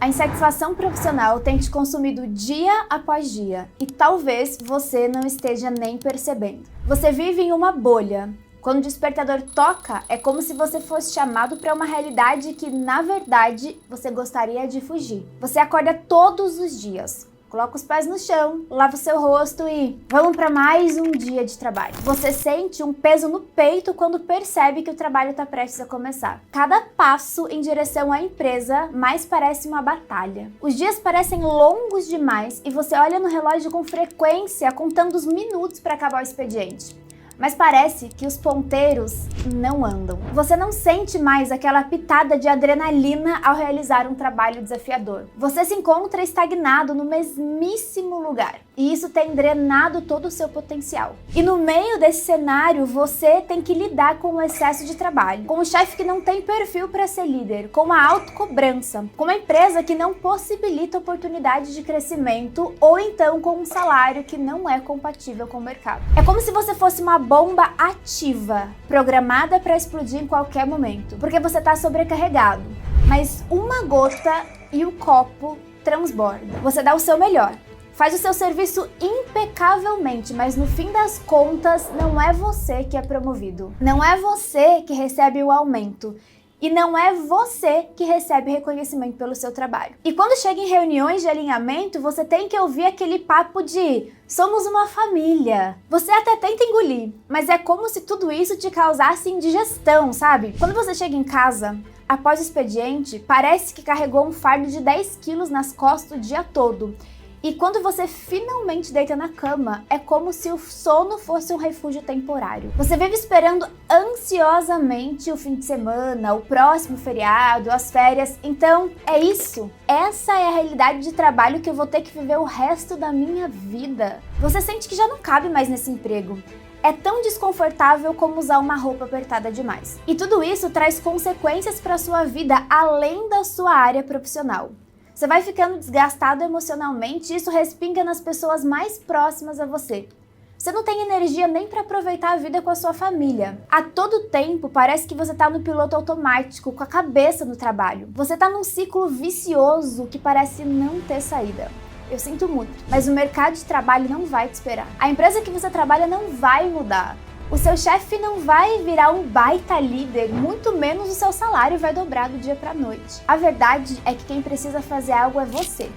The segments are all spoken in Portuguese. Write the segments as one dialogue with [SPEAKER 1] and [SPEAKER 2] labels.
[SPEAKER 1] A insatisfação profissional tem te consumido dia após dia e talvez você não esteja nem percebendo. Você vive em uma bolha. Quando o despertador toca, é como se você fosse chamado para uma realidade que, na verdade, você gostaria de fugir. Você acorda todos os dias, coloca os pés no chão, lava o seu rosto e vamos para mais um dia de trabalho. Você sente um peso no peito quando percebe que o trabalho está prestes a começar. Cada passo em direção à empresa mais parece uma batalha. Os dias parecem longos demais e você olha no relógio com frequência, contando os minutos para acabar o expediente. Mas parece que os ponteiros não andam. Você não sente mais aquela pitada de adrenalina ao realizar um trabalho desafiador. Você se encontra estagnado no mesmíssimo lugar. E isso tem drenado todo o seu potencial. E no meio desse cenário, você tem que lidar com o excesso de trabalho, com o chefe que não tem perfil para ser líder, com a autocobrança, com uma empresa que não possibilita oportunidade de crescimento ou então com um salário que não é compatível com o mercado. É como se você fosse uma bomba ativa, programada para explodir em qualquer momento, porque você está sobrecarregado. Mas uma gota e o copo transborda. Você dá o seu melhor, faz o seu serviço impecavelmente, mas no fim das contas não é você que é promovido, não é você que recebe o aumento. E não é você que recebe reconhecimento pelo seu trabalho. E quando chega em reuniões de alinhamento, você tem que ouvir aquele papo de somos uma família. Você até tenta engolir, mas é como se tudo isso te causasse indigestão, sabe? Quando você chega em casa, após o expediente, parece que carregou um fardo de 10 quilos nas costas o dia todo. E quando você finalmente deita na cama, é como se o sono fosse um refúgio temporário. Você vive esperando ansiosamente o fim de semana, o próximo feriado, as férias. Então, é isso. Essa é a realidade de trabalho que eu vou ter que viver o resto da minha vida. Você sente que já não cabe mais nesse emprego. É tão desconfortável como usar uma roupa apertada demais. E tudo isso traz consequências para a sua vida além da sua área profissional. Você vai ficando desgastado emocionalmente e isso respinga nas pessoas mais próximas a você. Você não tem energia nem para aproveitar a vida com a sua família. A todo tempo parece que você está no piloto automático, com a cabeça no trabalho. Você está num ciclo vicioso que parece não ter saída. Eu sinto muito, mas o mercado de trabalho não vai te esperar. A empresa que você trabalha não vai mudar. O seu chefe não vai virar um baita líder, muito menos o seu salário vai dobrar do dia para a noite. A verdade é que quem precisa fazer algo é você.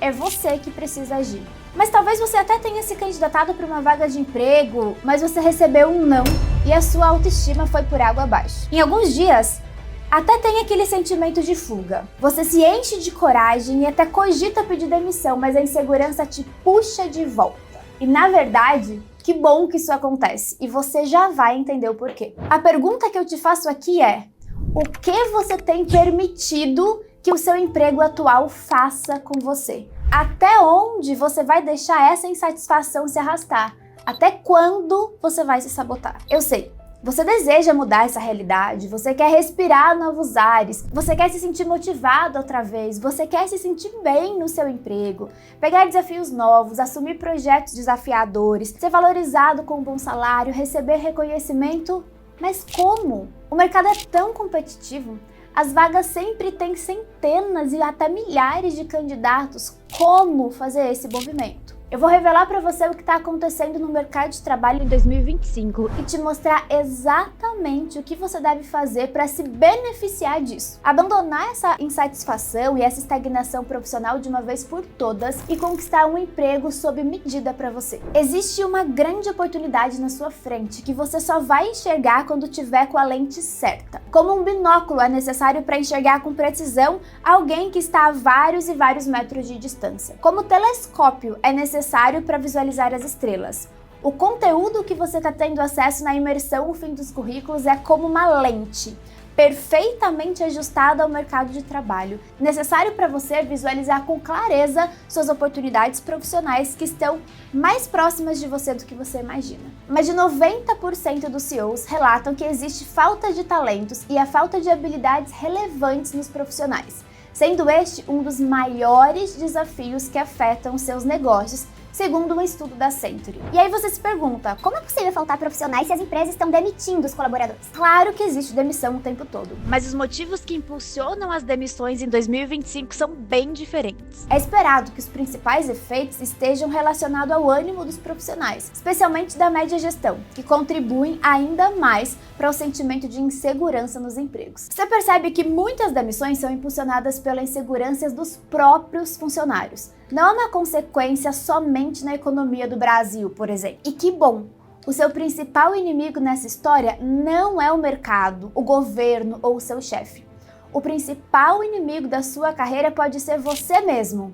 [SPEAKER 1] É você que precisa agir. Mas talvez você até tenha se candidatado para uma vaga de emprego, mas você recebeu um não e a sua autoestima foi por água abaixo. Em alguns dias, até tem aquele sentimento de fuga. Você se enche de coragem e até cogita pedir demissão, mas a insegurança te puxa de volta. E na verdade, que bom que isso acontece e você já vai entender o porquê. A pergunta que eu te faço aqui é: o que você tem permitido que o seu emprego atual faça com você? Até onde você vai deixar essa insatisfação se arrastar? Até quando você vai se sabotar? Eu sei, você deseja mudar essa realidade, você quer respirar novos ares, você quer se sentir motivado outra vez, você quer se sentir bem no seu emprego, pegar desafios novos, assumir projetos desafiadores, ser valorizado com um bom salário, receber reconhecimento. Mas como? O mercado é tão competitivo, as vagas sempre têm centenas e até milhares de candidatos. Como fazer esse movimento? Eu vou revelar para você o que está acontecendo no mercado de trabalho em 2025 e te mostrar exatamente o que você deve fazer para se beneficiar disso. Abandonar essa insatisfação e essa estagnação profissional de uma vez por todas e conquistar um emprego sob medida para você. Existe uma grande oportunidade na sua frente que você só vai enxergar quando tiver com a lente certa. Como um binóculo é necessário para enxergar com precisão alguém que está a vários e vários metros de distância. Como o telescópio é necessário para visualizar as estrelas. O conteúdo que você está tendo acesso na imersão no fim dos currículos é como uma lente, perfeitamente ajustada ao mercado de trabalho, necessário para você visualizar com clareza suas oportunidades profissionais que estão mais próximas de você do que você imagina. Mais de 90% dos CEOs relatam que existe falta de talentos e a falta de habilidades relevantes nos profissionais, sendo este um dos maiores desafios que afetam seus negócios segundo um estudo da Century. E aí você se pergunta,
[SPEAKER 2] Como é possível faltar profissionais se as empresas estão demitindo os colaboradores?
[SPEAKER 1] claro que existe demissão o tempo todo.
[SPEAKER 3] Mas os motivos que impulsionam as demissões em 2025 são bem diferentes.
[SPEAKER 1] É esperado que os principais efeitos estejam relacionados ao ânimo dos profissionais, especialmente da média gestão, que contribuem ainda mais para o sentimento de insegurança nos empregos. Você percebe que muitas demissões são impulsionadas pela insegurança dos próprios funcionários. Não é uma consequência somente na economia do Brasil, por exemplo. E que bom! O seu principal inimigo nessa história não é o mercado, o governo ou o seu chefe. O principal inimigo da sua carreira pode ser você mesmo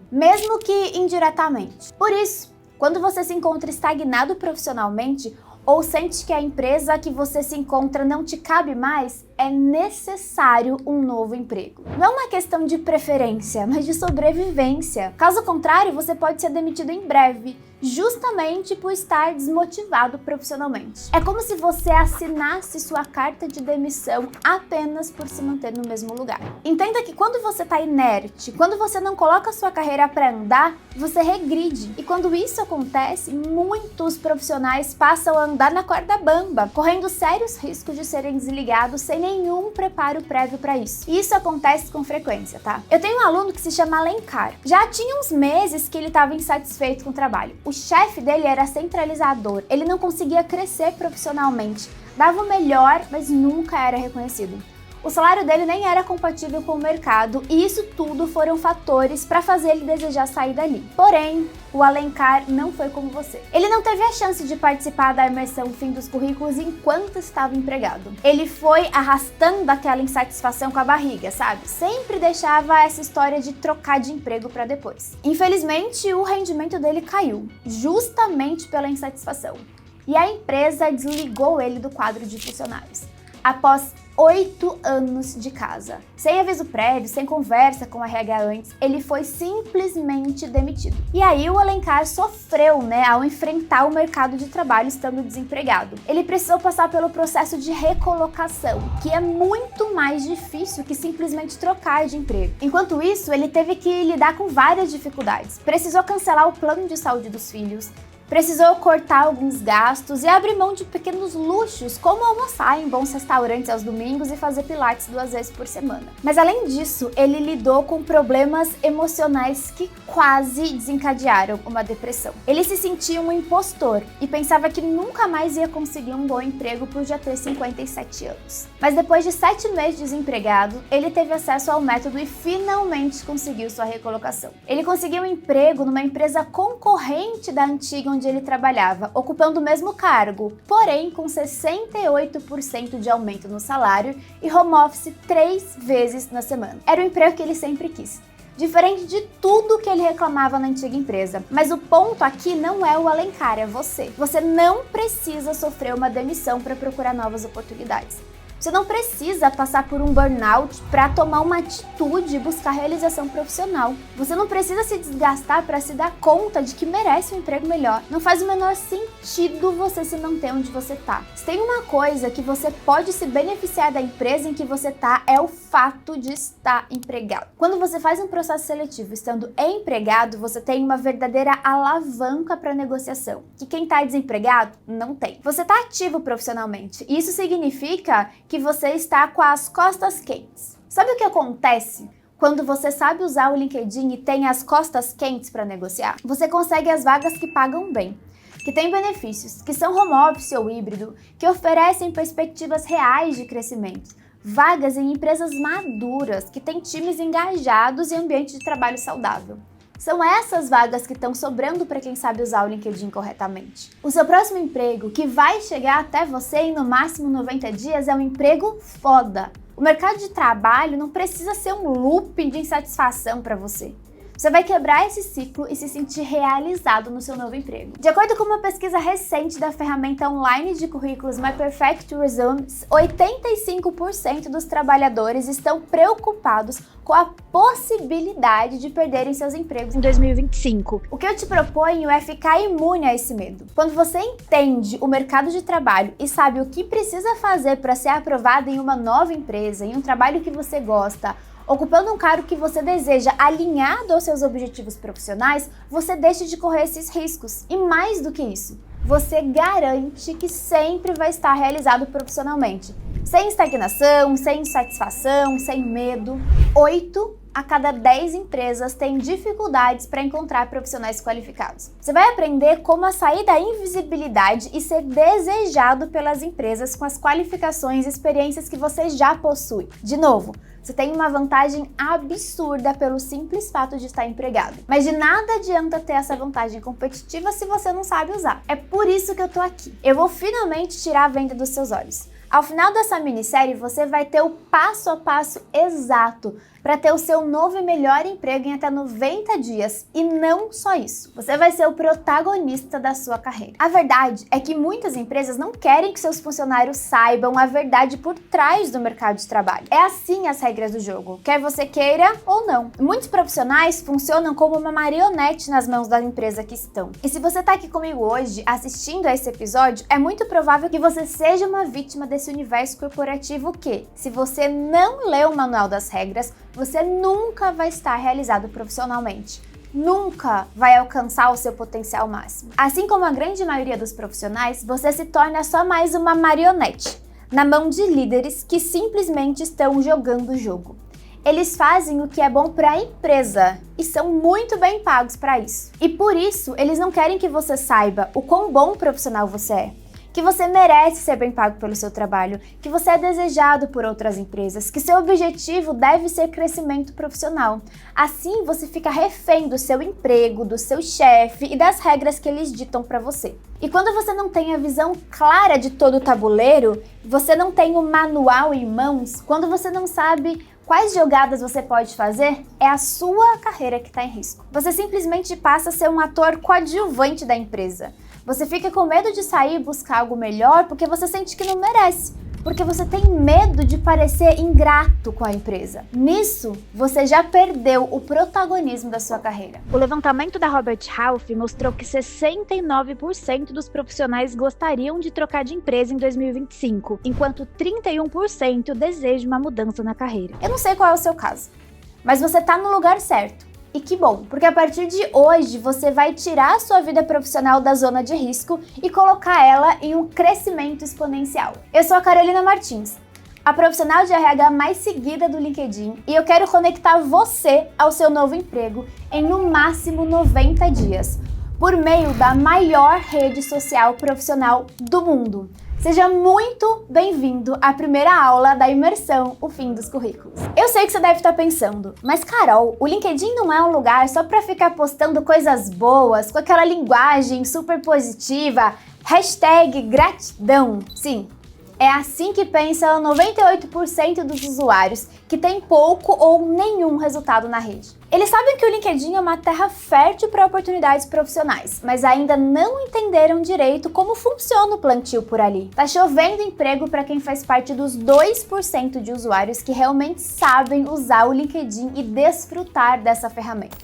[SPEAKER 1] que indiretamente. Por isso, quando você se encontra estagnado profissionalmente ou sente que a empresa que você se encontra não te cabe mais, é necessário um novo emprego. Não é uma questão de preferência, mas de sobrevivência. Caso contrário, você pode ser demitido em breve, justamente por estar desmotivado profissionalmente. É como se você assinasse sua carta de demissão apenas por se manter no mesmo lugar. Entenda que quando você está inerte, quando você não coloca sua carreira para andar, você regride. E quando isso acontece, muitos profissionais passam a andar na corda bamba, correndo sérios riscos de serem desligados sem nenhum preparo prévio para isso. E isso acontece com frequência, tá? Eu tenho um aluno que se chama Alencar. Já tinha uns meses que ele estava insatisfeito com o trabalho. O chefe dele era centralizador, ele não conseguia crescer profissionalmente, dava o melhor, mas nunca era reconhecido. O salário dele nem era compatível com o mercado e isso tudo foram fatores para fazer ele desejar sair dali. Porém, o Alencar não foi como você. Ele não teve a chance de participar da imersão fim dos currículos enquanto estava empregado. Ele foi arrastando aquela insatisfação com a barriga, sabe? Sempre deixava essa história de trocar de emprego para depois. Infelizmente, o rendimento dele caiu, justamente pela insatisfação. E a empresa desligou ele do quadro de funcionários. Após 8 anos de casa. Sem aviso prévio, sem conversa com a RH antes, ele foi simplesmente demitido. E aí o Alencar sofreu, ao enfrentar o mercado de trabalho estando desempregado. Ele precisou passar pelo processo de recolocação, que é muito mais difícil que simplesmente trocar de emprego. Enquanto isso, ele teve que lidar com várias dificuldades. Precisou cancelar o plano de saúde dos filhos, precisou cortar alguns gastos e abrir mão de pequenos luxos, como almoçar em bons restaurantes aos domingos e fazer pilates 2 vezes por semana. Mas além disso, ele lidou com problemas emocionais que quase desencadearam uma depressão. Ele se sentia um impostor e pensava que nunca mais ia conseguir um bom emprego por já ter 57 anos. Mas depois de 7 meses desempregado, ele teve acesso ao método e finalmente conseguiu sua recolocação. Ele conseguiu um emprego numa empresa concorrente da antiga onde ele trabalhava, ocupando o mesmo cargo, porém com 68% de aumento no salário e home office 3 vezes na semana. Era o emprego que ele sempre quis. Diferente de tudo que ele reclamava na antiga empresa. Mas o ponto aqui não é o Alencar, é você. Você não precisa sofrer uma demissão para procurar novas oportunidades. Você não precisa passar por um burnout para tomar uma atitude e buscar realização profissional. Você não precisa se desgastar para se dar conta de que merece um emprego melhor. Não faz o menor sentido você se manter onde você tá. Se tem uma coisa que você pode se beneficiar da empresa em que você tá, é o fato de estar empregado. Quando você faz um processo seletivo estando empregado, você tem uma verdadeira alavanca para negociação, que quem tá desempregado não tem. Você tá ativo profissionalmente. Isso significa que você está com as costas quentes. Sabe o que acontece quando você sabe usar o LinkedIn e tem as costas quentes para negociar? Você consegue as vagas que pagam bem, que têm benefícios, que são home office ou híbrido, que oferecem perspectivas reais de crescimento. Vagas em empresas maduras, que têm times engajados e ambiente de trabalho saudável. São essas vagas que estão sobrando para quem sabe usar o LinkedIn corretamente. O seu próximo emprego, que vai chegar até você em no máximo 90 dias, é um emprego foda. O mercado de trabalho não precisa ser um looping de insatisfação para você. Você vai quebrar esse ciclo e se sentir realizado no seu novo emprego. De acordo com uma pesquisa recente da ferramenta online de currículos My Perfect Resume, 85% dos trabalhadores estão preocupados com a possibilidade de perderem seus empregos
[SPEAKER 3] em 2025.
[SPEAKER 1] O que eu te proponho é ficar imune a esse medo. Quando você entende o mercado de trabalho e sabe o que precisa fazer para ser aprovado em uma nova empresa, em um trabalho que você gosta, ocupando um cargo que você deseja alinhado aos seus objetivos profissionais, você deixa de correr esses riscos. E mais do que isso, você garante que sempre vai estar realizado profissionalmente, sem estagnação, sem insatisfação, sem medo. 8 a cada 10 empresas têm dificuldades para encontrar profissionais qualificados. Você vai aprender como sair da invisibilidade e ser desejado pelas empresas com as qualificações e experiências que você já possui. De novo, você tem uma vantagem absurda pelo simples fato de estar empregado. Mas de nada adianta ter essa vantagem competitiva se você não sabe usar. É por isso que eu tô aqui. Eu vou finalmente tirar a venda dos seus olhos. Ao final dessa minissérie, você vai ter o passo a passo exato para ter o seu novo e melhor emprego em até 90 dias. E não só isso, você vai ser o protagonista da sua carreira. A verdade é que muitas empresas não querem que seus funcionários saibam a verdade por trás do mercado de trabalho. É assim as regras do jogo, quer você queira ou não. Muitos profissionais funcionam como uma marionete nas mãos da empresa que estão. E se você está aqui comigo hoje, assistindo a esse episódio, é muito provável que você seja uma vítima desse universo corporativo que, se você não lê o manual das regras, você nunca vai estar realizado profissionalmente. Nunca vai alcançar o seu potencial máximo. Assim como a grande maioria dos profissionais, você se torna só mais uma marionete na mão de líderes que simplesmente estão jogando o jogo. Eles fazem o que é bom para a empresa e são muito bem pagos para isso. E por isso, eles não querem que você saiba o quão bom profissional você é, que você merece ser bem pago pelo seu trabalho, que você é desejado por outras empresas, que seu objetivo deve ser crescimento profissional. Assim, você fica refém do seu emprego, do seu chefe e das regras que eles ditam para você. E quando você não tem a visão clara de todo o tabuleiro, você não tem o manual em mãos, quando você não sabe quais jogadas você pode fazer, é a sua carreira que está em risco. Você simplesmente passa a ser um ator coadjuvante da empresa. Você fica com medo de sair e buscar algo melhor porque você sente que não merece, porque você tem medo de parecer ingrato com a empresa. Nisso, você já perdeu o protagonismo da sua carreira.
[SPEAKER 3] O levantamento da Robert Half mostrou que 69% dos profissionais gostariam de trocar de empresa em 2025, enquanto 31% desejam uma mudança na carreira.
[SPEAKER 1] Eu não sei qual é o seu caso, mas você está no lugar certo. E que bom, porque a partir de hoje você vai tirar a sua vida profissional da zona de risco e colocar ela em um crescimento exponencial. Eu sou a Carolina Martins, a profissional de RH mais seguida do LinkedIn, e eu quero conectar você ao seu novo emprego em no máximo 90 dias, por meio da maior rede social profissional do mundo. Seja muito bem-vindo à primeira aula da imersão O Fim dos Currículos. Eu sei que você deve estar pensando, mas Carol, o LinkedIn não é um lugar só para ficar postando coisas boas, com aquela linguagem super positiva, #gratidão. Sim, é assim que pensa 98% dos usuários que tem pouco ou nenhum resultado na rede. Eles sabem que o LinkedIn é uma terra fértil para oportunidades profissionais, mas ainda não entenderam direito como funciona o plantio por ali. Tá chovendo emprego para quem faz parte dos 2% de usuários que realmente sabem usar o LinkedIn e desfrutar dessa ferramenta.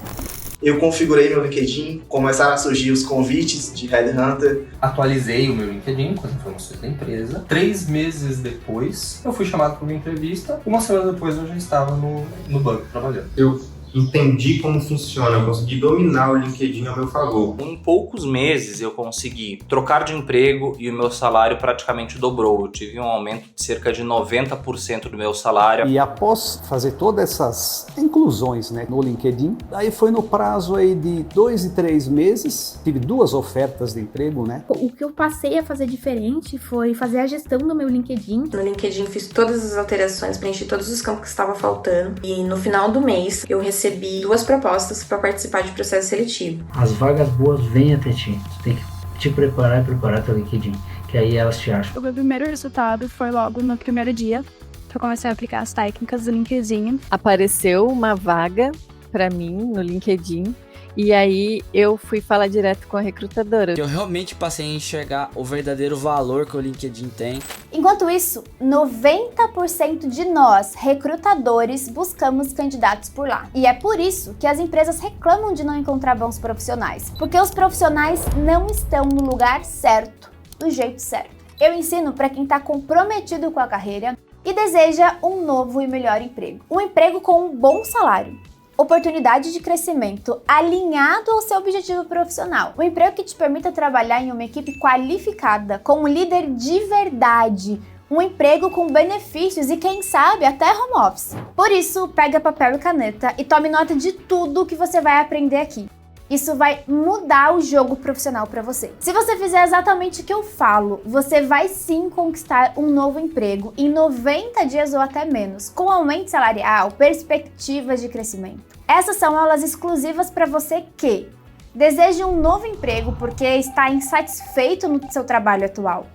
[SPEAKER 4] Eu configurei meu LinkedIn, começaram a surgir os convites de Headhunter.
[SPEAKER 5] Atualizei o meu LinkedIn com as informações da empresa. 3 meses depois, eu fui chamado para uma entrevista. Uma semana depois, eu já estava no banco trabalhando.
[SPEAKER 6] Eu entendi como funciona, eu consegui dominar o LinkedIn ao meu favor.
[SPEAKER 7] Em poucos meses eu consegui trocar de emprego e o meu salário praticamente dobrou. Eu tive um aumento de cerca de 90% do meu salário.
[SPEAKER 8] E após fazer todas essas inclusões, no LinkedIn, aí foi no prazo aí de 2 e 3 meses, tive 2 ofertas de emprego,
[SPEAKER 9] O que eu passei a fazer diferente foi fazer a gestão do meu LinkedIn.
[SPEAKER 10] No LinkedIn fiz todas as alterações, preenchi todos os campos que estavam faltando e no final do mês eu recebi 2 propostas para participar de processo seletivo.
[SPEAKER 11] As vagas boas vêm até ti. Tu tem que te preparar e preparar teu LinkedIn, que aí elas te acham.
[SPEAKER 12] O meu primeiro resultado foi logo no primeiro dia, que eu comecei a aplicar as técnicas do LinkedIn.
[SPEAKER 13] Apareceu uma vaga para mim no LinkedIn. E aí eu fui falar direto com a recrutadora.
[SPEAKER 14] Eu realmente passei a enxergar o verdadeiro valor que o LinkedIn tem.
[SPEAKER 1] Enquanto isso, 90% de nós, recrutadores, buscamos candidatos por lá. E é por isso que as empresas reclamam de não encontrar bons profissionais. Porque os profissionais não estão no lugar certo, do jeito certo. Eu ensino para quem está comprometido com a carreira e deseja um novo e melhor emprego. Um emprego com um bom salário, oportunidade de crescimento alinhado ao seu objetivo profissional. Um emprego que te permita trabalhar em uma equipe qualificada, com um líder de verdade. Um emprego com benefícios e, quem sabe, até home office. Por isso, pega papel e caneta e tome nota de tudo que você vai aprender aqui. Isso vai mudar o jogo profissional para você. Se você fizer exatamente o que eu falo, você vai sim conquistar um novo emprego em 90 dias ou até menos, com aumento salarial, perspectivas de crescimento. Essas são aulas exclusivas para você que deseja um novo emprego porque está insatisfeito no seu trabalho atual,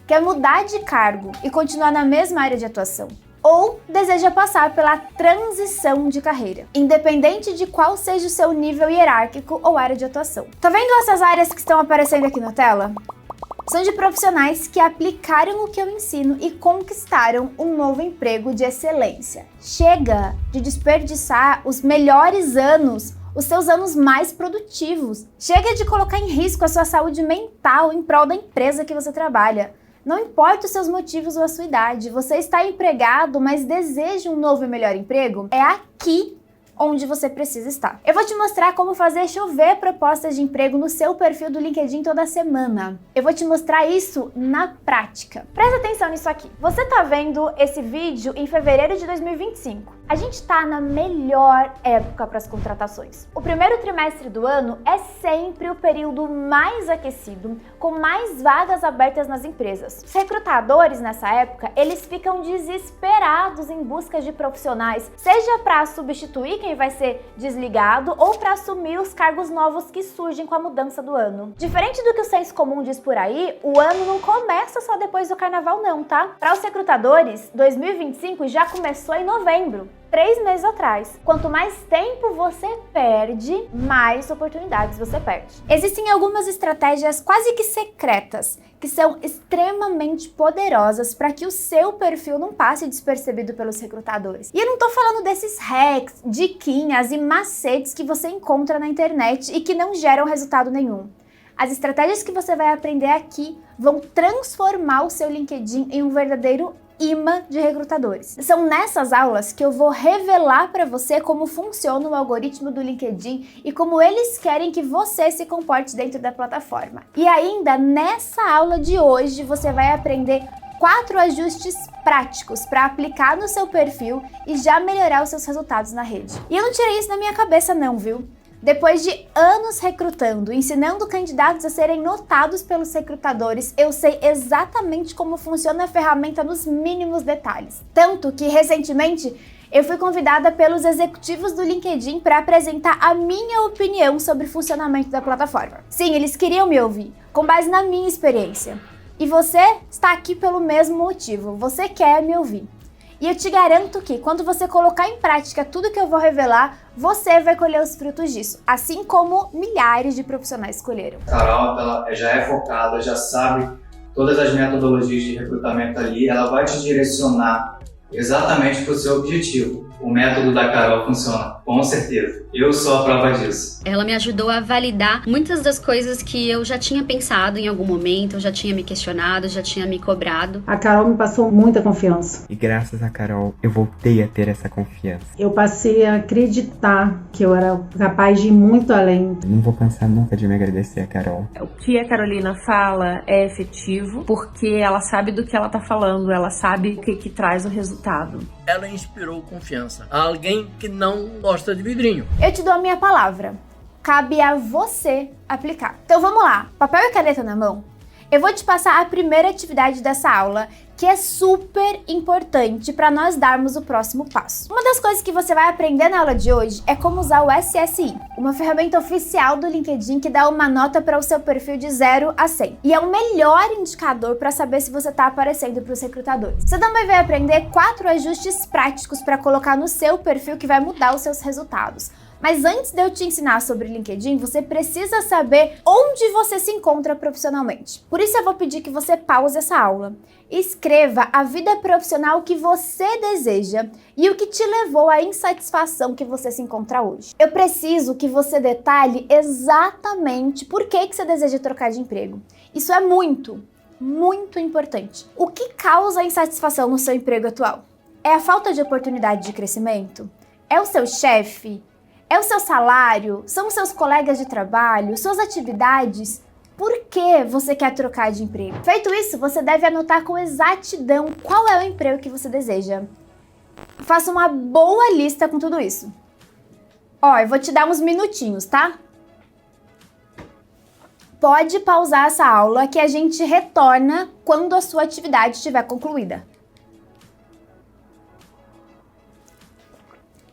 [SPEAKER 1] quer mudar de cargo e continuar na mesma área de atuação, ou deseja passar pela transição de carreira, independente de qual seja o seu nível hierárquico ou área de atuação. Tá vendo essas áreas que estão aparecendo aqui na tela? São de profissionais que aplicaram o que eu ensino e conquistaram um novo emprego de excelência. Chega de desperdiçar os melhores anos, os seus anos mais produtivos. Chega de colocar em risco a sua saúde mental em prol da empresa que você trabalha. Não importa os seus motivos ou a sua idade, você está empregado, mas deseja um novo e melhor emprego? É aqui onde você precisa estar. Eu vou te mostrar como fazer chover propostas de emprego no seu perfil do LinkedIn toda semana. Eu vou te mostrar isso na prática. Presta atenção nisso aqui. Você tá vendo esse vídeo em fevereiro de 2025. A gente tá na melhor época para as contratações. O primeiro trimestre do ano é sempre o período mais aquecido, com mais vagas abertas nas empresas. Os recrutadores nessa época, eles ficam desesperados em busca de profissionais, seja para substituir quem vai ser desligado ou para assumir os cargos novos que surgem com a mudança do ano. Diferente do que o senso comum diz por aí, o ano não começa só depois do carnaval não, tá? Para os recrutadores, 2025 já começou em novembro. 3 meses atrás. Quanto mais tempo você perde, mais oportunidades você perde. Existem algumas estratégias quase que secretas, que são extremamente poderosas para que o seu perfil não passe despercebido pelos recrutadores. E eu não tô falando desses hacks, diquinhas e macetes que você encontra na internet e que não geram resultado nenhum. As estratégias que você vai aprender aqui vão transformar o seu LinkedIn em um verdadeiro imã de recrutadores. São nessas aulas que eu vou revelar para você como funciona o algoritmo do LinkedIn e como eles querem que você se comporte dentro da plataforma. E ainda nessa aula de hoje você vai aprender 4 ajustes práticos para aplicar no seu perfil e já melhorar os seus resultados na rede. E eu não tirei isso da minha cabeça não, viu? Depois de anos recrutando, ensinando candidatos a serem notados pelos recrutadores, eu sei exatamente como funciona a ferramenta nos mínimos detalhes. Tanto que, recentemente, eu fui convidada pelos executivos do LinkedIn para apresentar a minha opinião sobre o funcionamento da plataforma. Sim, eles queriam me ouvir, com base na minha experiência. E você está aqui pelo mesmo motivo, você quer me ouvir. E eu te garanto que, quando você colocar em prática tudo que eu vou revelar, você vai colher os frutos disso, assim como milhares de profissionais escolheram.
[SPEAKER 15] A Carol, ela já é focada, já sabe todas as metodologias de recrutamento ali, ela vai te direcionar exatamente para o seu objetivo. O método da Carol funciona, com certeza. Eu sou a prova disso.
[SPEAKER 16] Ela me ajudou a validar muitas das coisas que eu já tinha pensado em algum momento, eu já tinha me questionado, já tinha me cobrado.
[SPEAKER 17] A Carol me passou muita confiança.
[SPEAKER 18] E graças a Carol, eu voltei a ter essa confiança.
[SPEAKER 17] Eu passei a acreditar que eu era capaz de ir muito além.
[SPEAKER 18] Eu não vou cansar nunca de me agradecer a Carol.
[SPEAKER 19] O que a Carolina fala é efetivo, porque ela sabe do que ela tá falando, ela sabe o que traz o resultado.
[SPEAKER 20] Ela inspirou confiança a alguém que não gosta de vidrinho.
[SPEAKER 1] Eu te dou a minha palavra. Cabe a você aplicar. Então vamos lá, papel e caneta na mão. Eu vou te passar a primeira atividade dessa aula, que é super importante para nós darmos o próximo passo. Uma das coisas que você vai aprender na aula de hoje é como usar o SSI, uma ferramenta oficial do LinkedIn que dá uma nota para o seu perfil de 0 a 100. E é o melhor indicador para saber se você está aparecendo para os recrutadores. Você também vai aprender 4 ajustes práticos para colocar no seu perfil que vai mudar os seus resultados. Mas antes de eu te ensinar sobre LinkedIn, você precisa saber onde você se encontra profissionalmente. Por isso eu vou pedir que você pause essa aula e escreva a vida profissional que você deseja e o que te levou à insatisfação que você se encontra hoje. Eu preciso que você detalhe exatamente por que você deseja trocar de emprego. Isso é muito muito importante. O que causa insatisfação no seu emprego atual? É a falta de oportunidade de crescimento? É o seu chefe? É o seu salário? São os seus colegas de trabalho? Suas atividades? Por que você quer trocar de emprego? Feito isso, você deve anotar com exatidão qual é o emprego que você deseja. Faça uma boa lista com tudo isso. Ó, eu vou te dar uns minutinhos, tá? Pode pausar essa aula que a gente retorna quando a sua atividade estiver concluída.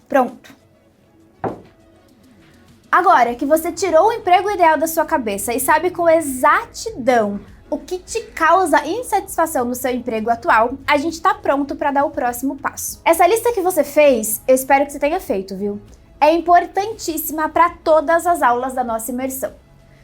[SPEAKER 1] Pronto. Agora que você tirou o emprego ideal da sua cabeça e sabe com exatidão o que te causa insatisfação no seu emprego atual, a gente está pronto para dar o próximo passo. Essa lista que você fez, eu espero que você tenha feito, viu? É importantíssima para todas as aulas da nossa imersão.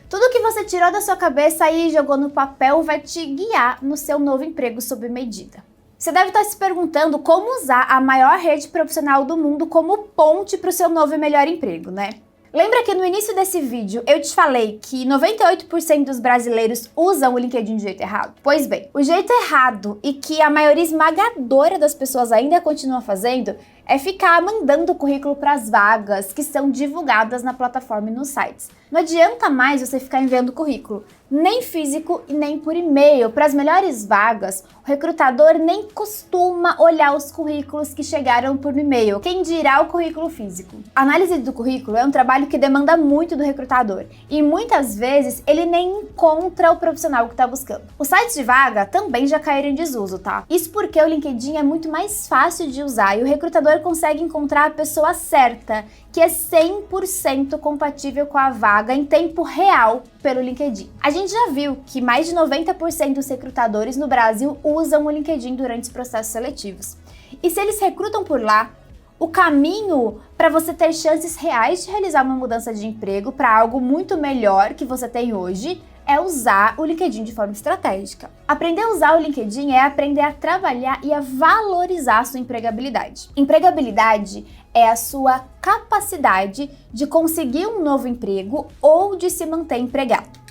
[SPEAKER 1] Tudo que você tirou da sua cabeça e jogou no papel vai te guiar no seu novo emprego sob medida. Você deve estar se perguntando como usar a maior rede profissional do mundo como ponte para o seu novo e melhor emprego, né? Lembra que no início desse vídeo eu te falei que 98% dos brasileiros usam o LinkedIn de jeito errado? Pois bem, o jeito errado e que a maioria esmagadora das pessoas ainda continua fazendo é ficar mandando currículo para as vagas que são divulgadas na plataforma e nos sites. Não adianta mais você ficar enviando currículo, nem físico e nem por e-mail. Para as melhores vagas, o recrutador nem costuma olhar os currículos que chegaram por e-mail, quem dirá o currículo físico. A análise do currículo é um trabalho que demanda muito do recrutador e muitas vezes ele nem encontra o profissional que está buscando. Os sites de vaga também já caíram em desuso, tá? Isso porque o LinkedIn é muito mais fácil de usar e o recrutador consegue encontrar a pessoa certa, que é 100% compatível com a vaga em tempo real pelo LinkedIn. A gente já viu que mais de 90% dos recrutadores no Brasil usam o LinkedIn durante os processos seletivos. E se eles recrutam por lá, o caminho para você ter chances reais de realizar uma mudança de emprego para algo muito melhor que você tem hoje é usar o LinkedIn de forma estratégica. Aprender a usar o LinkedIn é aprender a trabalhar e a valorizar a sua empregabilidade. Empregabilidade é a sua capacidade de conseguir um novo emprego ou de se manter empregado.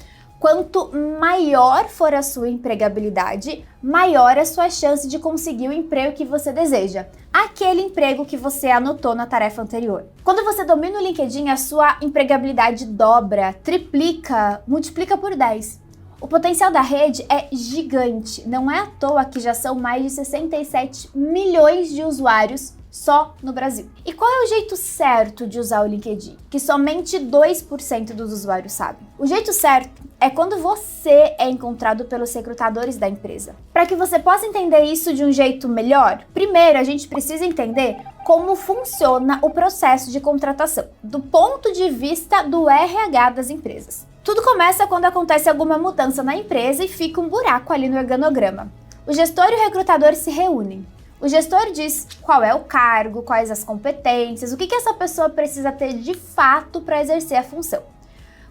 [SPEAKER 1] Quanto maior for a sua empregabilidade, maior a sua chance de conseguir o emprego que você deseja. Aquele emprego que você anotou na tarefa anterior. Quando você domina o LinkedIn, a sua empregabilidade dobra, triplica, multiplica por 10. O potencial da rede é gigante. Não é à toa que já são mais de 67 milhões de usuários só no Brasil. E qual é o jeito certo de usar o LinkedIn? Que somente 2% dos usuários sabem. O jeito certo é quando você é encontrado pelos recrutadores da empresa. Para que você possa entender isso de um jeito melhor, primeiro a gente precisa entender como funciona o processo de contratação, do ponto de vista do RH das empresas. Tudo começa quando acontece alguma mudança na empresa e fica um buraco ali no organograma. O gestor e o recrutador se reúnem. O gestor diz qual é o cargo, quais as competências, o que essa pessoa precisa ter de fato para exercer a função.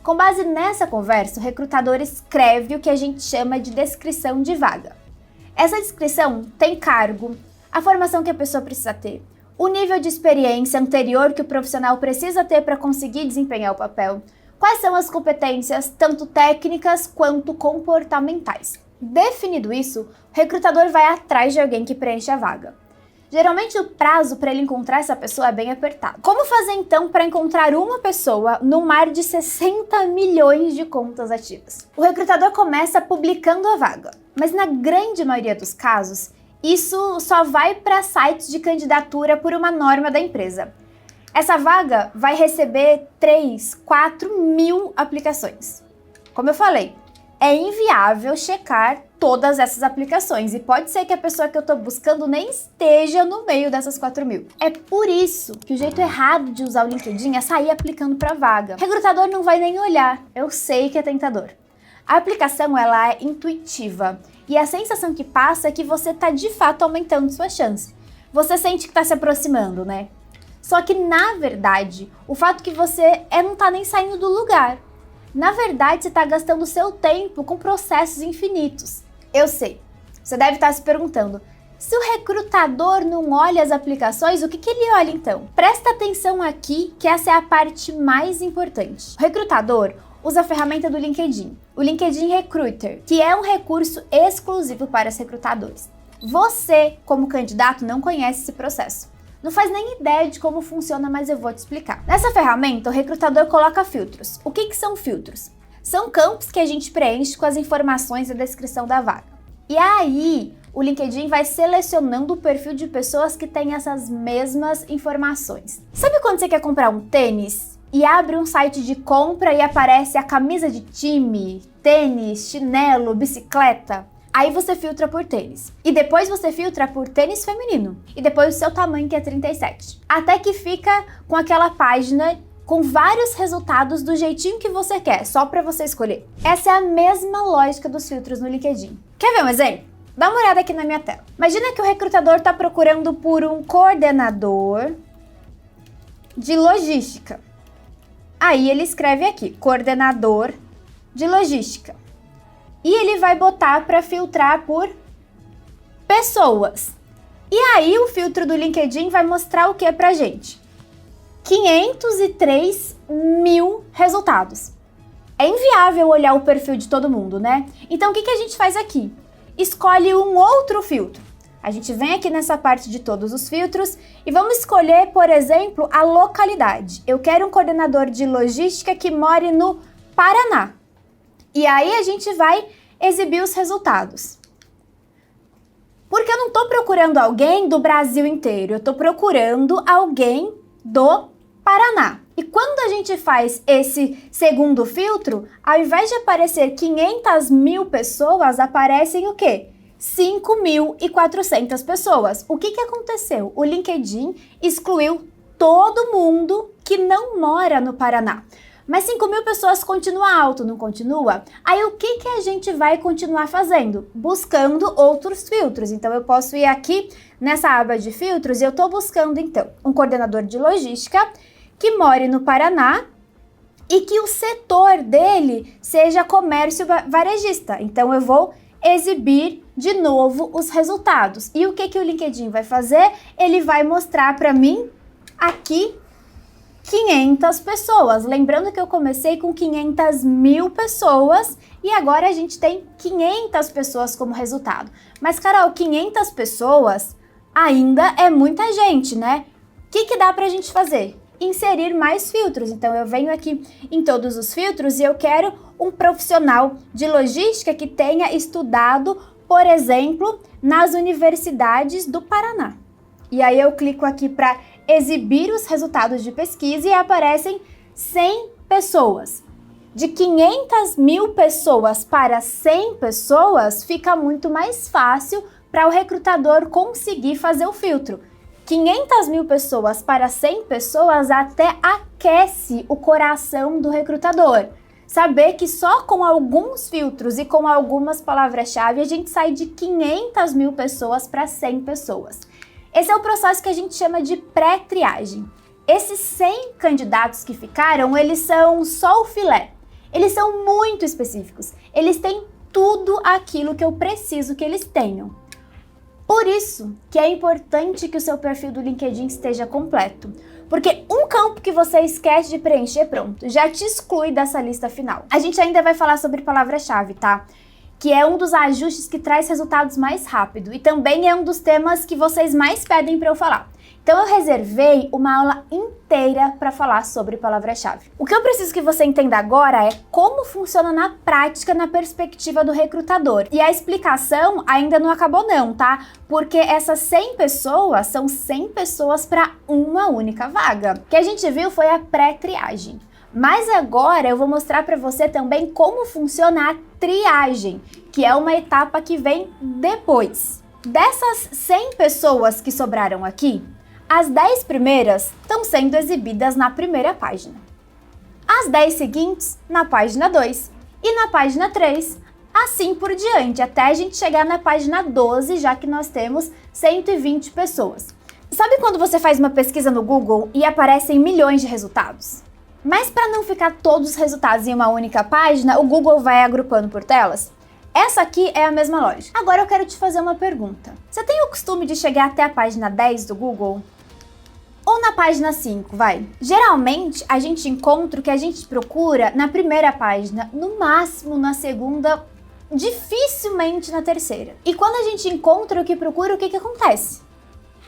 [SPEAKER 1] Com base nessa conversa, o recrutador escreve o que a gente chama de descrição de vaga. Essa descrição tem cargo, a formação que a pessoa precisa ter, o nível de experiência anterior que o profissional precisa ter para conseguir desempenhar o papel, quais são as competências, tanto técnicas quanto comportamentais. Definido isso, o recrutador vai atrás de alguém que preencha a vaga. Geralmente o prazo para ele encontrar essa pessoa é bem apertado. Como fazer então para encontrar uma pessoa no mar de 60 milhões de contas ativas? O recrutador começa publicando a vaga, mas na grande maioria dos casos, isso só vai para sites de candidatura por uma norma da empresa. Essa vaga vai receber 3, 4 mil aplicações. Como eu falei, é inviável checar todas essas aplicações e pode ser que a pessoa que eu estou buscando nem esteja no meio dessas 4 mil. É por isso que o jeito errado de usar o LinkedIn é sair aplicando para vaga. O recrutador não vai nem olhar, eu sei que é tentador. A aplicação ela é intuitiva e a sensação que passa é que você está de fato aumentando sua chance. Você sente que está se aproximando, né? Só que na verdade, o fato que você não está nem saindo do lugar. Na verdade, você está gastando seu tempo com processos infinitos. Eu sei, você deve estar se perguntando, se o recrutador não olha as aplicações, o que ele olha então? Presta atenção aqui que essa é a parte mais importante. O recrutador usa a ferramenta do LinkedIn, o LinkedIn Recruiter, que é um recurso exclusivo para os recrutadores. Você, como candidato, não conhece esse processo. Não faz nem ideia de como funciona, mas eu vou te explicar. Nessa ferramenta, o recrutador coloca filtros. O que são filtros? São campos que a gente preenche com as informações da descrição da vaga. E aí, o LinkedIn vai selecionando o perfil de pessoas que têm essas mesmas informações. Sabe quando você quer comprar um tênis e abre um site de compra e aparece a camisa de time, tênis, chinelo, bicicleta? Aí você filtra por tênis. E depois você filtra por tênis feminino. E depois o seu tamanho, que é 37. Até que fica com aquela página com vários resultados do jeitinho que você quer, só para você escolher. Essa é a mesma lógica dos filtros no LinkedIn. Quer ver um exemplo? Dá uma olhada aqui na minha tela. Imagina que o recrutador está procurando por um coordenador de logística. Aí ele escreve aqui, coordenador de logística. E ele vai botar para filtrar por pessoas. E aí o filtro do LinkedIn vai mostrar o que pra gente? 503 mil resultados. É inviável olhar o perfil de todo mundo, né? Então o que a gente faz aqui? Escolhe um outro filtro. A gente vem aqui nessa parte de todos os filtros e vamos escolher, por exemplo, a localidade. Eu quero um coordenador de logística que more no Paraná. E aí a gente vai exibir os resultados. Porque eu não estou procurando alguém do Brasil inteiro, eu estou procurando alguém do Paraná. E quando a gente faz esse segundo filtro, ao invés de aparecer 500 mil pessoas, aparecem o quê? 5.400 pessoas. O que aconteceu? O LinkedIn excluiu todo mundo que não mora no Paraná. Mas 5.000 pessoas continua alto, não continua? Aí o que a gente vai continuar fazendo? Buscando outros filtros. Então eu posso ir aqui nessa aba de filtros e eu estou buscando então um coordenador de logística que more no Paraná e que o setor dele seja comércio varejista. Então eu vou exibir de novo os resultados. E o que o LinkedIn vai fazer? Ele vai mostrar para mim aqui 500 pessoas. Lembrando que eu comecei com 500 mil pessoas e agora a gente tem 500 pessoas como resultado. Mas, Carol, 500 pessoas ainda é muita gente, né? O que dá pra gente fazer? Inserir mais filtros. Então, eu venho aqui em todos os filtros e eu quero um profissional de logística que tenha estudado, por exemplo, nas universidades do Paraná. E aí eu clico aqui para exibir os resultados de pesquisa e aparecem 100 pessoas. De 500 mil pessoas para 100 pessoas, fica muito mais fácil para o recrutador conseguir fazer o filtro. 500 mil pessoas para 100 pessoas até aquece o coração do recrutador. Saber que só com alguns filtros e com algumas palavras-chave a gente sai de 500 mil pessoas para 100 pessoas. Esse é o processo que a gente chama de pré-triagem. Esses 100 candidatos que ficaram, eles são só o filé. Eles são muito específicos. Eles têm tudo aquilo que eu preciso que eles tenham. Por isso que é importante que o seu perfil do LinkedIn esteja completo. Porque um campo que você esquece de preencher, pronto, já te exclui dessa lista final. A gente ainda vai falar sobre palavra-chave, tá? Que é um dos ajustes que traz resultados mais rápido e também é um dos temas que vocês mais pedem para eu falar. Então eu reservei uma aula inteira para falar sobre palavra-chave. O que eu preciso que você entenda agora é como funciona na prática na perspectiva do recrutador. E a explicação ainda não acabou não, tá? Porque essas 100 pessoas são 100 pessoas para uma única vaga. O que a gente viu foi a pré-triagem. Mas agora eu vou mostrar para você também como funciona a triagem, que é uma etapa que vem depois. Dessas 100 pessoas que sobraram aqui, as 10 primeiras estão sendo exibidas na primeira página. As 10 seguintes na página 2 e na página 3, assim por diante, até a gente chegar na página 12, já que nós temos 120 pessoas. Sabe quando você faz uma pesquisa no Google e aparecem milhões de resultados? Mas para não ficar todos os resultados em uma única página, o Google vai agrupando por telas? Essa aqui é a mesma lógica. Agora eu quero te fazer uma pergunta. Você tem o costume de chegar até a página 10 do Google? Ou na página 5, vai. Geralmente, a gente encontra o que a gente procura na primeira página, no máximo na segunda, dificilmente na terceira. E quando a gente encontra o que procura, o que acontece?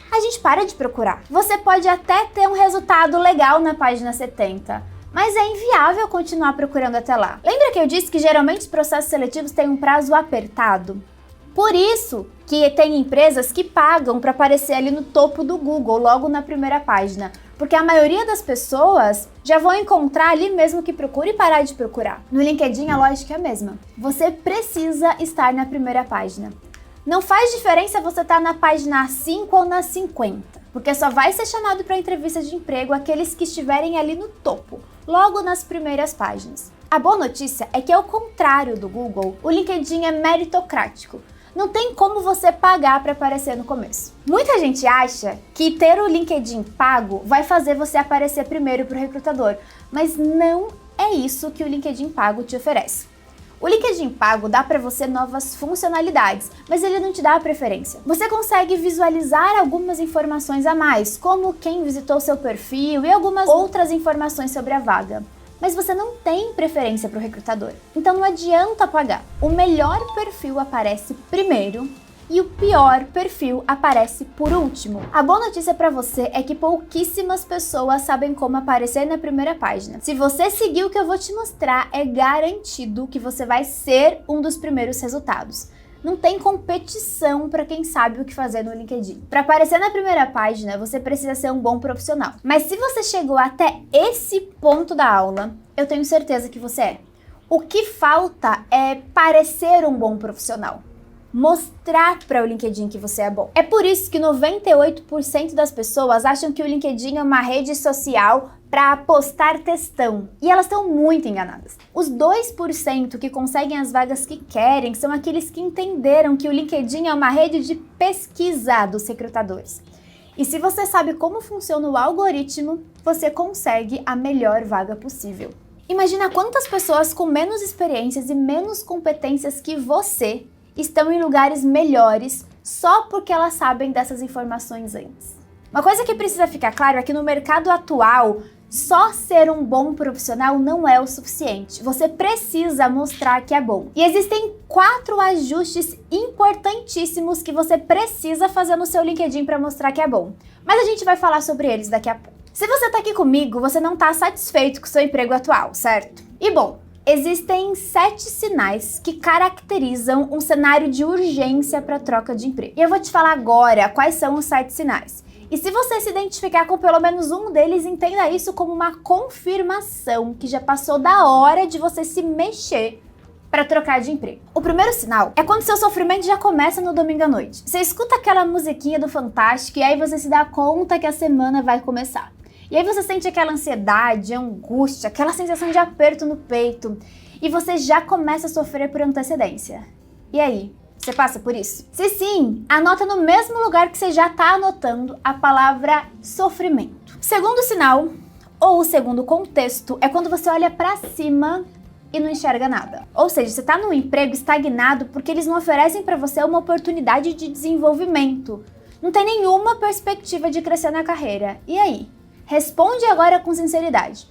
[SPEAKER 1] A gente para de procurar. Você pode até ter um resultado legal na página 70, mas é inviável continuar procurando até lá. Lembra que eu disse que geralmente os processos seletivos têm um prazo apertado? Por isso que tem empresas que pagam para aparecer ali no topo do Google, logo na primeira página, porque a maioria das pessoas já vão encontrar ali mesmo que procura e parar de procurar. No LinkedIn a lógica é a mesma. Você precisa estar na primeira página. Não faz diferença você estar na página 5 ou na 50, porque só vai ser chamado para entrevista de emprego aqueles que estiverem ali no topo, logo nas primeiras páginas. A boa notícia é que, ao contrário do Google, o LinkedIn é meritocrático. Não tem como você pagar para aparecer no começo. Muita gente acha que ter o LinkedIn pago vai fazer você aparecer primeiro para o recrutador, mas não é isso que o LinkedIn pago te oferece. O LinkedIn pago dá para você novas funcionalidades, mas ele não te dá a preferência. Você consegue visualizar algumas informações a mais, como quem visitou seu perfil e algumas outras informações sobre a vaga. Mas você não tem preferência para o recrutador, então não adianta pagar. O melhor perfil aparece primeiro e o pior perfil aparece por último. A boa notícia para você é que pouquíssimas pessoas sabem como aparecer na primeira página. Se você seguir o que eu vou te mostrar, é garantido que você vai ser um dos primeiros resultados. Não tem competição para quem sabe o que fazer no LinkedIn. Para aparecer na primeira página, você precisa ser um bom profissional. Mas se você chegou até esse ponto da aula, eu tenho certeza que você é. O que falta é parecer um bom profissional. Mostrar para o LinkedIn que você é bom. É por isso que 98% das pessoas acham que o LinkedIn é uma rede social para postar textão. E elas estão muito enganadas. Os 2% que conseguem as vagas que querem são aqueles que entenderam que o LinkedIn é uma rede de pesquisa dos recrutadores. E se você sabe como funciona o algoritmo, você consegue a melhor vaga possível. Imagina quantas pessoas com menos experiências e menos competências que você estão em lugares melhores só porque elas sabem dessas informações antes. Uma coisa que precisa ficar claro é que no mercado atual, só ser um bom profissional não é o suficiente. Você precisa mostrar que é bom. E existem 4 ajustes importantíssimos que você precisa fazer no seu LinkedIn para mostrar que é bom. Mas a gente vai falar sobre eles daqui a pouco. Se você está aqui comigo, você não está satisfeito com o seu emprego atual, certo? E bom, existem 7 sinais que caracterizam um cenário de urgência para troca de emprego. E eu vou te falar agora quais são os 7 sinais. E se você se identificar com pelo menos um deles, entenda isso como uma confirmação que já passou da hora de você se mexer para trocar de emprego. O primeiro sinal é quando seu sofrimento já começa no domingo à noite. Você escuta aquela musiquinha do Fantástico e aí você se dá conta que a semana vai começar. E aí você sente aquela ansiedade, angústia, aquela sensação de aperto no peito. E você já começa a sofrer por antecedência. E aí? Você passa por isso? Se sim, anota no mesmo lugar que você já está anotando a palavra sofrimento. O segundo sinal, ou o segundo contexto, é quando você olha para cima e não enxerga nada. Ou seja, você está num emprego estagnado porque eles não oferecem para você uma oportunidade de desenvolvimento. Não tem nenhuma perspectiva de crescer na carreira. E aí? Responde agora com sinceridade.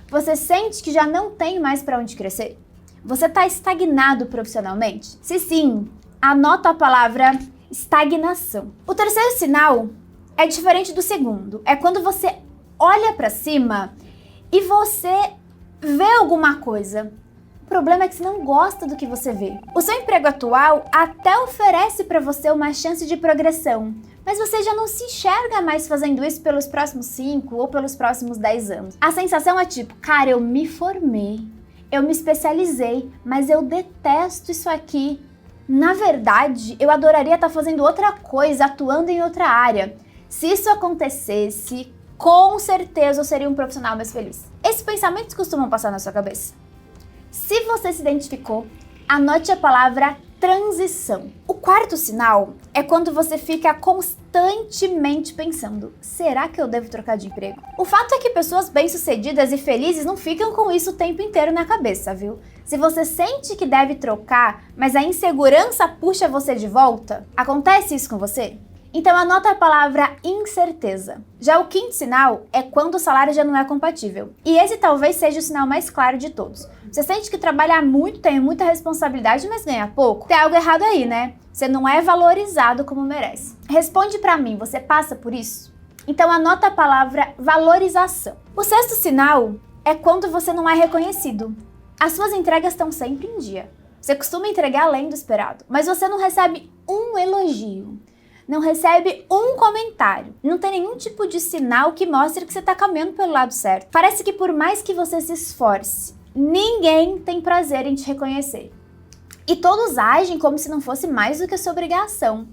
[SPEAKER 1] Você sente que já não tem mais para onde crescer? Você está estagnado profissionalmente? Se sim, anota a palavra estagnação. O terceiro sinal é diferente do segundo. É quando você olha para cima e você vê alguma coisa. O problema é que você não gosta do que você vê. O seu emprego atual até oferece para você uma chance de progressão, mas você já não se enxerga mais fazendo isso pelos próximos 5 ou pelos próximos 10 anos. A sensação é tipo, cara, eu me formei, eu me especializei, mas eu detesto isso aqui. Na verdade, eu adoraria estar fazendo outra coisa, atuando em outra área. Se isso acontecesse, com certeza eu seria um profissional mais feliz. Esses pensamentos costumam passar na sua cabeça. Se você se identificou, anote a palavra transição. O quarto sinal é quando você fica constantemente pensando, será que eu devo trocar de emprego? O fato é que pessoas bem-sucedidas e felizes não ficam com isso o tempo inteiro na cabeça, viu? Se você sente que deve trocar, mas a insegurança puxa você de volta, acontece isso com você? Então anota a palavra incerteza. Já o quinto sinal é quando o salário já não é compatível. E esse talvez seja o sinal mais claro de todos. Você sente que trabalha muito, tem muita responsabilidade, mas ganha pouco? Tem algo errado aí, né? Você não é valorizado como merece. Responde pra mim, você passa por isso? Então anota a palavra valorização. O sexto sinal é quando você não é reconhecido. As suas entregas estão sempre em dia. Você costuma entregar além do esperado, mas você não recebe um elogio. Não recebe um comentário, não tem nenhum tipo de sinal que mostre que você está caminhando pelo lado certo. Parece que por mais que você se esforce, ninguém tem prazer em te reconhecer. E todos agem como se não fosse mais do que a sua obrigação.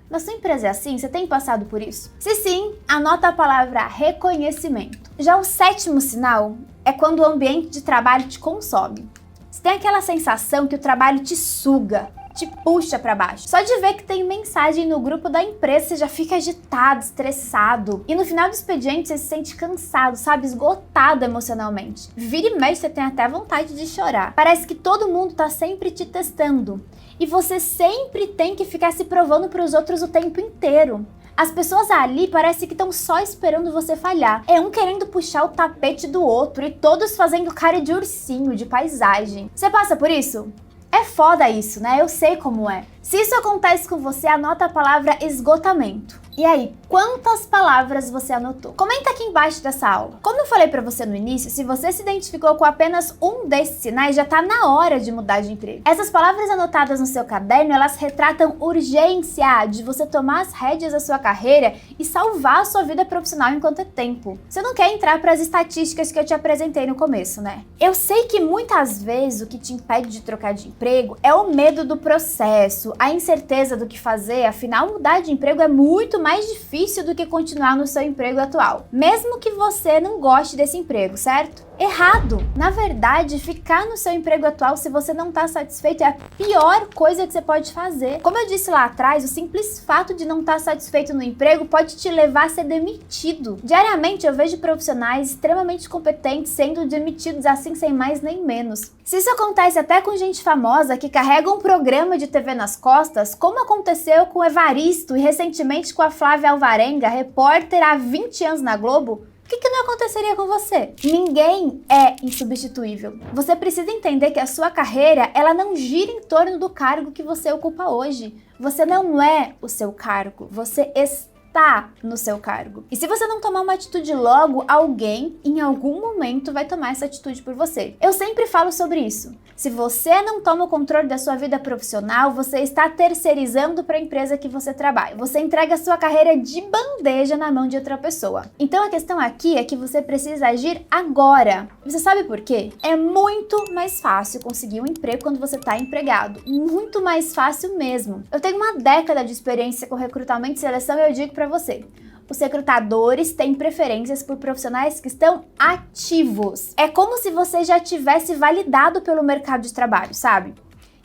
[SPEAKER 1] Na sua empresa é assim? Você tem passado por isso? Se sim, anota a palavra reconhecimento. Já o sétimo sinal é quando o ambiente de trabalho te consome. Você tem aquela sensação que o trabalho te suga, te puxa para baixo. Só de ver que tem mensagem no grupo da empresa, você já fica agitado, estressado. E no final do expediente, você se sente cansado, sabe? Esgotado emocionalmente. Vira e mexe, você tem até vontade de chorar. Parece que todo mundo tá sempre te testando. E você sempre tem que ficar se provando para os outros o tempo inteiro. As pessoas ali parece que estão só esperando você falhar. É um querendo puxar o tapete do outro e todos fazendo cara de ursinho, de paisagem. Você passa por isso? É foda isso, né? Eu sei como é. Se isso acontece com você, anota a palavra esgotamento. E aí, quantas palavras você anotou? Comenta aqui embaixo dessa aula. Como eu falei pra você no início, se você se identificou com apenas um desses sinais, já tá na hora de mudar de emprego. Essas palavras anotadas no seu caderno, elas retratam urgência de você tomar as rédeas da sua carreira e salvar a sua vida profissional enquanto é tempo. Você não quer entrar pras estatísticas que eu te apresentei no começo, né? Eu sei que muitas vezes o que te impede de trocar de emprego é o medo do processo, a incerteza do que fazer, afinal mudar de emprego é muito mais difícil do que continuar no seu emprego atual, mesmo que você não goste desse emprego, certo? Errado! Na verdade, ficar no seu emprego atual se você não está satisfeito é a pior coisa que você pode fazer. Como eu disse lá atrás, o simples fato de não estar satisfeito no emprego pode te levar a ser demitido. Diariamente eu vejo profissionais extremamente competentes sendo demitidos assim sem mais nem menos. Se isso acontece até com gente famosa que carrega um programa de TV nas costas, como aconteceu com o Evaristo e recentemente com a Flávia Alvarenga, repórter há 20 anos na Globo, o que não aconteceria com você? Ninguém é insubstituível. Você precisa entender que a sua carreira, ela não gira em torno do cargo que você ocupa hoje. Você não é o seu cargo, você está no seu cargo. E se você não tomar uma atitude logo, alguém, em algum momento, vai tomar essa atitude por você. Eu sempre falo sobre isso. Se você não toma o controle da sua vida profissional, você está terceirizando para a empresa que você trabalha. Você entrega a sua carreira de bandeja na mão de outra pessoa. Então a questão aqui é que você precisa agir agora. Você sabe por quê? É muito mais fácil conseguir um emprego quando você está empregado. Muito mais fácil mesmo. Eu tenho uma década de experiência com recrutamento e seleção e eu digo para você: os recrutadores têm preferências por profissionais que estão ativos. É como se você já tivesse validado pelo mercado de trabalho, sabe?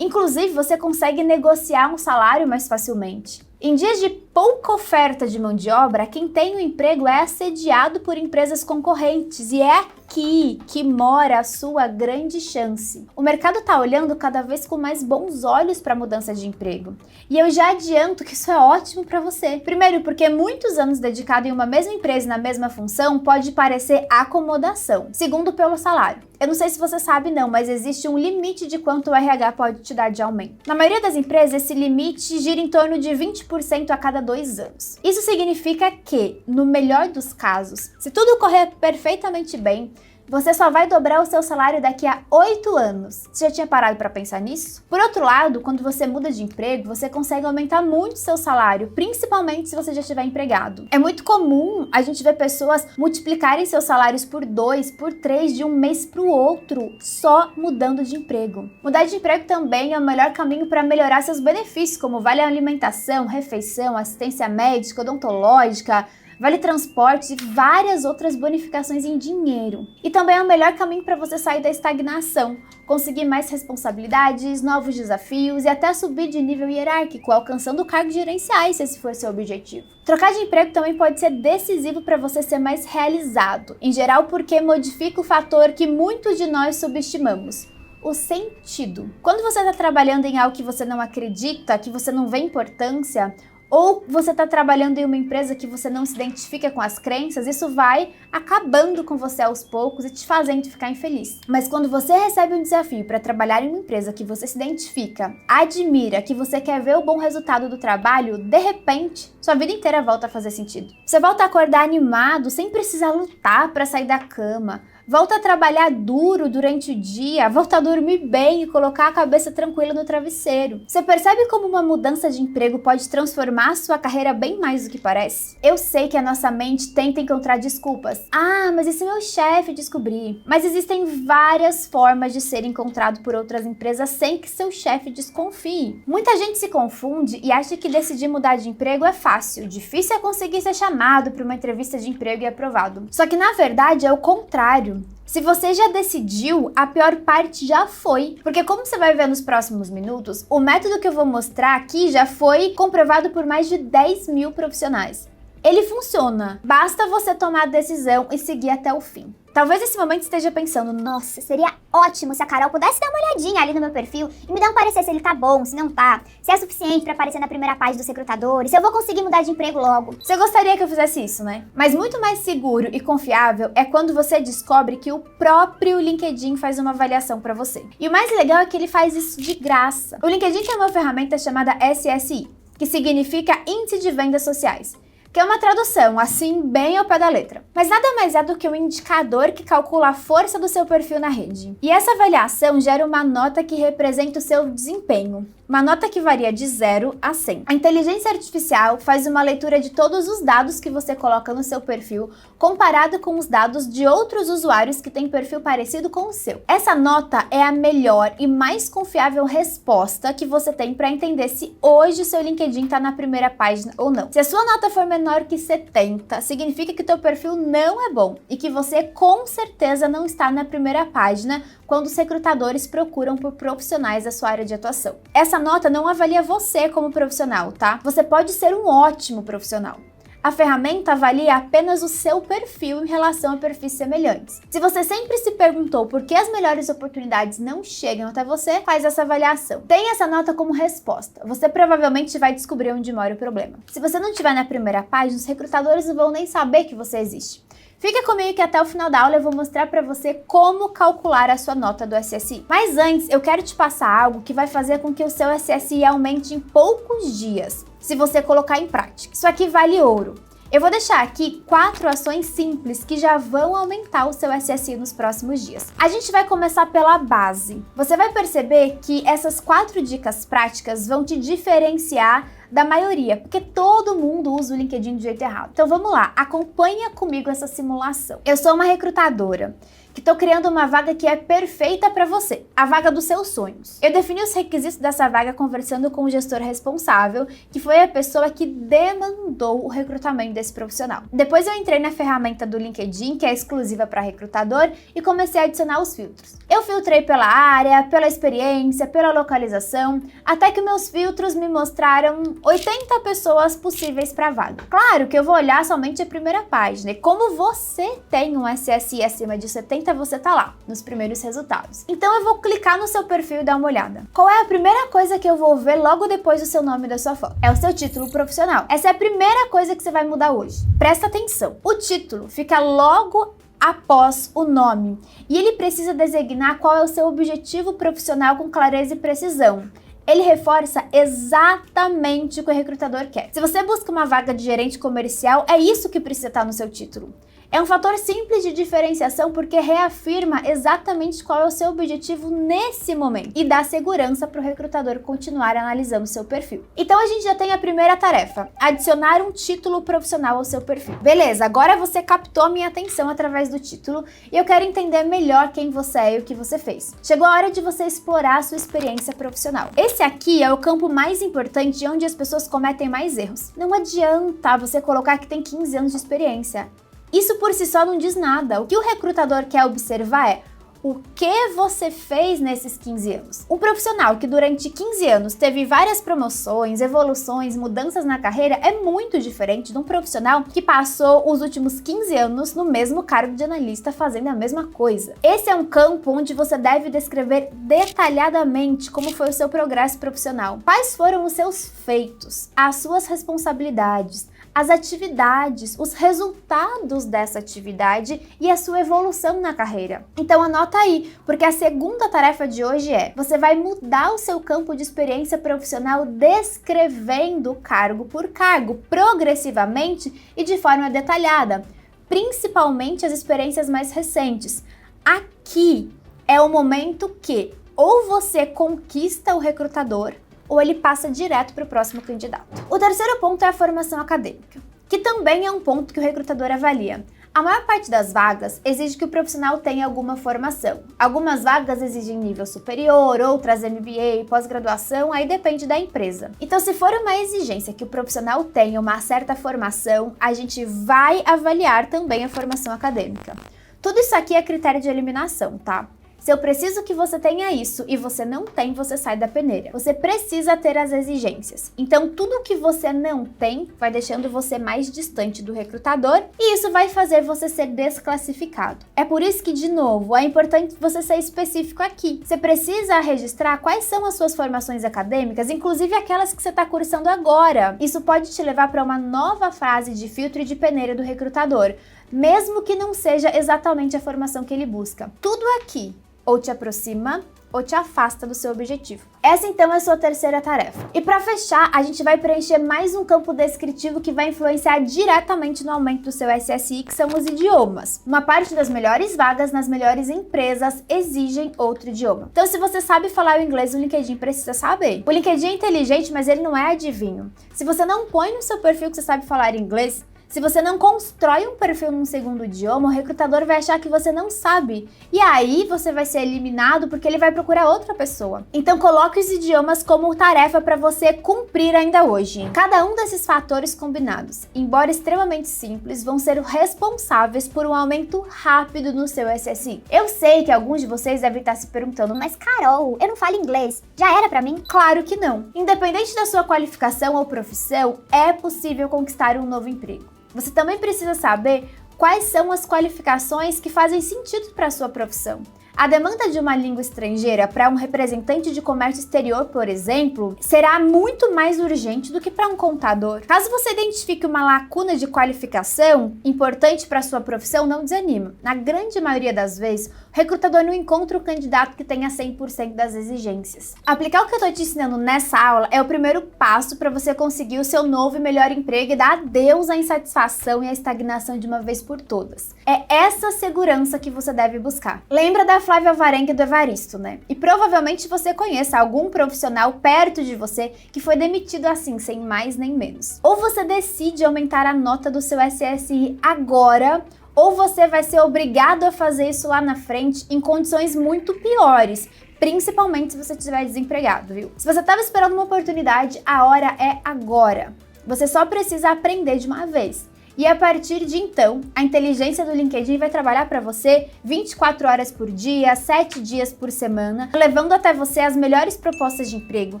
[SPEAKER 1] Inclusive, você consegue negociar um salário mais facilmente. Em dias de pouca oferta de mão de obra, quem tem um emprego é assediado por empresas concorrentes e é aqui que mora a sua grande chance. O mercado está olhando cada vez com mais bons olhos para a mudança de emprego. E eu já adianto que isso é ótimo para você. Primeiro, porque muitos anos dedicado em uma mesma empresa e na mesma função pode parecer acomodação. Segundo, pelo salário. Eu não sei se você sabe não, mas existe um limite de quanto o RH pode te dar de aumento. Na maioria das empresas, esse limite gira em torno de 20% a cada 2 anos. Isso significa que, no melhor dos casos, se tudo correr perfeitamente bem, você só vai dobrar o seu salário daqui a 8 anos. Você já tinha parado para pensar nisso? Por outro lado, quando você muda de emprego, você consegue aumentar muito seu salário, principalmente se você já estiver empregado. É muito comum a gente ver pessoas multiplicarem seus salários por 2, por 3 de um mês para o outro, só mudando de emprego. Mudar de emprego também é o melhor caminho para melhorar seus benefícios, como vale alimentação, refeição, assistência médica, odontológica, vale transporte e várias outras bonificações em dinheiro. E também é o melhor caminho para você sair da estagnação, conseguir mais responsabilidades, novos desafios e até subir de nível hierárquico, alcançando cargos gerenciais, se esse for seu objetivo. Trocar de emprego também pode ser decisivo para você ser mais realizado, em geral porque modifica o fator que muitos de nós subestimamos: o sentido. Quando você está trabalhando em algo que você não acredita, que você não vê importância, ou você está trabalhando em uma empresa que você não se identifica com as crenças, isso vai acabando com você aos poucos e te fazendo ficar infeliz. Mas quando você recebe um desafio para trabalhar em uma empresa que você se identifica, admira, que você quer ver o bom resultado do trabalho, de repente, sua vida inteira volta a fazer sentido. Você volta a acordar animado, sem precisar lutar para sair da cama. Volta a trabalhar duro durante o dia, volta a dormir bem e colocar a cabeça tranquila no travesseiro. Você percebe como uma mudança de emprego pode transformar a sua carreira bem mais do que parece? Eu sei que a nossa mente tenta encontrar desculpas. Ah, mas e se meu chefe descobrir? Mas existem várias formas de ser encontrado por outras empresas sem que seu chefe desconfie. Muita gente se confunde e acha que decidir mudar de emprego é fácil. Difícil é conseguir ser chamado para uma entrevista de emprego e aprovado. Só que na verdade é o contrário. Se você já decidiu, a pior parte já foi. Porque como você vai ver nos próximos minutos, o método que eu vou mostrar aqui já foi comprovado por mais de 10 mil profissionais. Ele funciona, basta você tomar a decisão e seguir até o fim. Talvez nesse momento esteja pensando, nossa,
[SPEAKER 2] Seria ótimo se a Carol pudesse dar uma olhadinha ali no meu perfil e me dar um parecer se ele tá bom, se não tá, se é suficiente pra aparecer na primeira página dos recrutadores, se eu vou conseguir mudar de emprego logo.
[SPEAKER 1] Você gostaria que eu fizesse isso, né? Mas muito mais seguro e confiável é quando você descobre que o próprio LinkedIn faz uma avaliação pra você. E o mais legal é que ele faz isso de graça. O LinkedIn tem uma ferramenta chamada SSI, que significa Índice de Vendas Sociais, que é uma tradução, assim, bem ao pé da letra. Mas nada mais é do que um indicador que calcula a força do seu perfil na rede. E essa avaliação gera uma nota que representa o seu desempenho. Uma nota que varia de 0 a 100. A inteligência artificial faz uma leitura de todos os dados que você coloca no seu perfil, comparado com os dados de outros usuários que têm perfil parecido com o seu. Essa nota é a melhor e mais confiável resposta que você tem para entender se hoje o seu LinkedIn está na primeira página ou não. Se a sua nota for menor que 70, significa que teu perfil não é bom e que você com certeza não está na primeira página quando os recrutadores procuram por profissionais da sua área de atuação. Essa nota não avalia você como profissional, tá? Você pode ser um ótimo profissional. A ferramenta avalia apenas o seu perfil em relação a perfis semelhantes. Se você sempre se perguntou por que as melhores oportunidades não chegam até você, faz essa avaliação. Tenha essa nota como resposta. Você provavelmente vai descobrir onde mora o problema. Se você não estiver na primeira página, os recrutadores não vão nem saber que você existe. Fica comigo que até o final da aula eu vou mostrar para você como calcular a sua nota do SSI. Mas antes, eu quero te passar algo que vai fazer com que o seu SSI aumente em poucos dias, se você colocar em prática. Isso aqui vale ouro. Eu vou deixar aqui 4 ações simples que já vão aumentar o seu SSI nos próximos dias. A gente vai começar pela base. Você vai perceber que essas 4 dicas práticas vão te diferenciar da maioria, porque todo mundo usa o LinkedIn do jeito errado. Então vamos lá, acompanha comigo essa simulação. Eu sou uma recrutadora que estou criando uma vaga que é perfeita para você, a vaga dos seus sonhos. Eu defini os requisitos dessa vaga conversando com o gestor responsável, que foi a pessoa que demandou o recrutamento desse profissional. Depois eu entrei na ferramenta do LinkedIn, que é exclusiva para recrutador, e comecei a adicionar os filtros. Eu filtrei pela área, pela experiência, pela localização, até que meus filtros me mostraram 80 pessoas possíveis para a vaga. Claro que eu vou olhar somente a primeira página, e como você tem um SSI acima de 70, você tá lá, nos primeiros resultados. Então eu vou clicar no seu perfil e dar uma olhada. Qual é a primeira coisa que eu vou ver logo depois do seu nome e da sua foto? É o seu título profissional. Essa é a primeira coisa que você vai mudar hoje. Presta atenção. O título fica logo após o nome e ele precisa designar qual é o seu objetivo profissional com clareza e precisão. Ele reforça exatamente o que o recrutador quer. Se você busca uma vaga de gerente comercial, é isso que precisa estar no seu título. É um fator simples de diferenciação porque reafirma exatamente qual é o seu objetivo nesse momento e dá segurança para o recrutador continuar analisando o seu perfil. Então a gente já tem a primeira tarefa, adicionar um título profissional ao seu perfil. Beleza, agora você captou a minha atenção através do título e eu quero entender melhor quem você é e o que você fez. Chegou a hora de você explorar a sua experiência profissional. Esse aqui é o campo mais importante e onde as pessoas cometem mais erros. Não adianta você colocar que tem 15 anos de experiência. Isso por si só não diz nada. O que o recrutador quer observar é o que você fez nesses 15 anos. Um profissional que durante 15 anos teve várias promoções, evoluções, mudanças na carreira é muito diferente de um profissional que passou os últimos 15 anos no mesmo cargo de analista fazendo a mesma coisa. Esse é um campo onde você deve descrever detalhadamente como foi o seu progresso profissional. Quais foram os seus feitos, as suas responsabilidades, as atividades, os resultados dessa atividade e a sua evolução na carreira. Então anota aí, porque a segunda tarefa de hoje é: você vai mudar o seu campo de experiência profissional descrevendo cargo por cargo, progressivamente e de forma detalhada, principalmente as experiências mais recentes. Aqui é o momento que ou você conquista o recrutador, ou ele passa direto para o próximo candidato. O terceiro ponto é a formação acadêmica, que também é um ponto que o recrutador avalia. A maior parte das vagas exige que o profissional tenha alguma formação. Algumas vagas exigem nível superior, outras MBA, pós-graduação, aí depende da empresa. Então, se for uma exigência que o profissional tenha uma certa formação, a gente vai avaliar também a formação acadêmica. Tudo isso aqui é critério de eliminação, tá? Se eu preciso que você tenha isso e você não tem, você sai da peneira. Você precisa ter as exigências. Então, tudo que você não tem vai deixando você mais distante do recrutador e isso vai fazer você ser desclassificado. É por isso que, de novo, é importante você ser específico aqui. Você precisa registrar quais são as suas formações acadêmicas, inclusive aquelas que você está cursando agora. Isso pode te levar para uma nova fase de filtro e de peneira do recrutador, mesmo que não seja exatamente a formação que ele busca. Tudo aqui ou te aproxima ou te afasta do seu objetivo. Essa então é a sua terceira tarefa. E para fechar, a gente vai preencher mais um campo descritivo que vai influenciar diretamente no aumento do seu SSI, que são os idiomas. Uma parte das melhores vagas nas melhores empresas exigem outro idioma. Então, se você sabe falar o inglês, o LinkedIn precisa saber. O LinkedIn é inteligente, mas ele não é adivinho. Se você não põe no seu perfil que você sabe falar inglês, se você não constrói um perfil num segundo idioma, o recrutador vai achar que você não sabe. E aí você vai ser eliminado porque ele vai procurar outra pessoa. Então coloque os idiomas como tarefa para você cumprir ainda hoje. Cada um desses fatores combinados, embora extremamente simples, vão ser responsáveis por um aumento rápido no seu SSI. Eu sei que alguns de vocês devem estar se perguntando, mas Carol, eu não falo inglês, já era para mim? Claro que não. Independente da sua qualificação ou profissão, é possível conquistar um novo emprego. Você também precisa saber quais são as qualificações que fazem sentido para a sua profissão. A demanda de uma língua estrangeira para um representante de comércio exterior, por exemplo, será muito mais urgente do que para um contador. Caso você identifique uma lacuna de qualificação importante para a sua profissão, não desanima. Na grande maioria das vezes, o recrutador não encontra o candidato que tenha 100% das exigências. Aplicar o que eu estou te ensinando nessa aula é o primeiro passo para você conseguir o seu novo e melhor emprego e dar adeus à insatisfação e à estagnação de uma vez por todas. É essa segurança que você deve buscar. Lembra da Flávia Varenga e do Evaristo, né? E provavelmente você conheça algum profissional perto de você que foi demitido assim, sem mais nem menos. Ou você decide aumentar a nota do seu SSI agora, ou você vai ser obrigado a fazer isso lá na frente em condições muito piores, principalmente se você estiver desempregado, viu? Se você estava esperando uma oportunidade, a hora é agora. Você só precisa aprender de uma vez. E a partir de então, a inteligência do LinkedIn vai trabalhar para você 24 horas por dia, 7 dias por semana, levando até você as melhores propostas de emprego,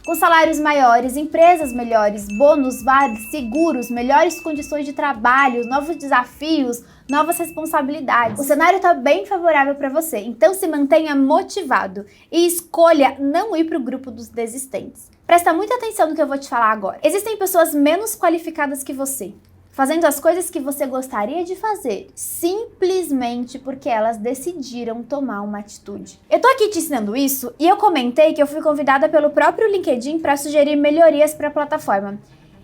[SPEAKER 1] com salários maiores, empresas melhores, bônus, vales, seguros, melhores condições de trabalho, novos desafios, novas responsabilidades. O cenário está bem favorável para você, então se mantenha motivado e escolha não ir para o grupo dos desistentes. Presta muita atenção no que eu vou te falar agora. Existem pessoas menos qualificadas que você, fazendo as coisas que você gostaria de fazer, simplesmente porque elas decidiram tomar uma atitude. Eu tô aqui te ensinando isso e eu comentei que eu fui convidada pelo próprio LinkedIn para sugerir melhorias para a plataforma.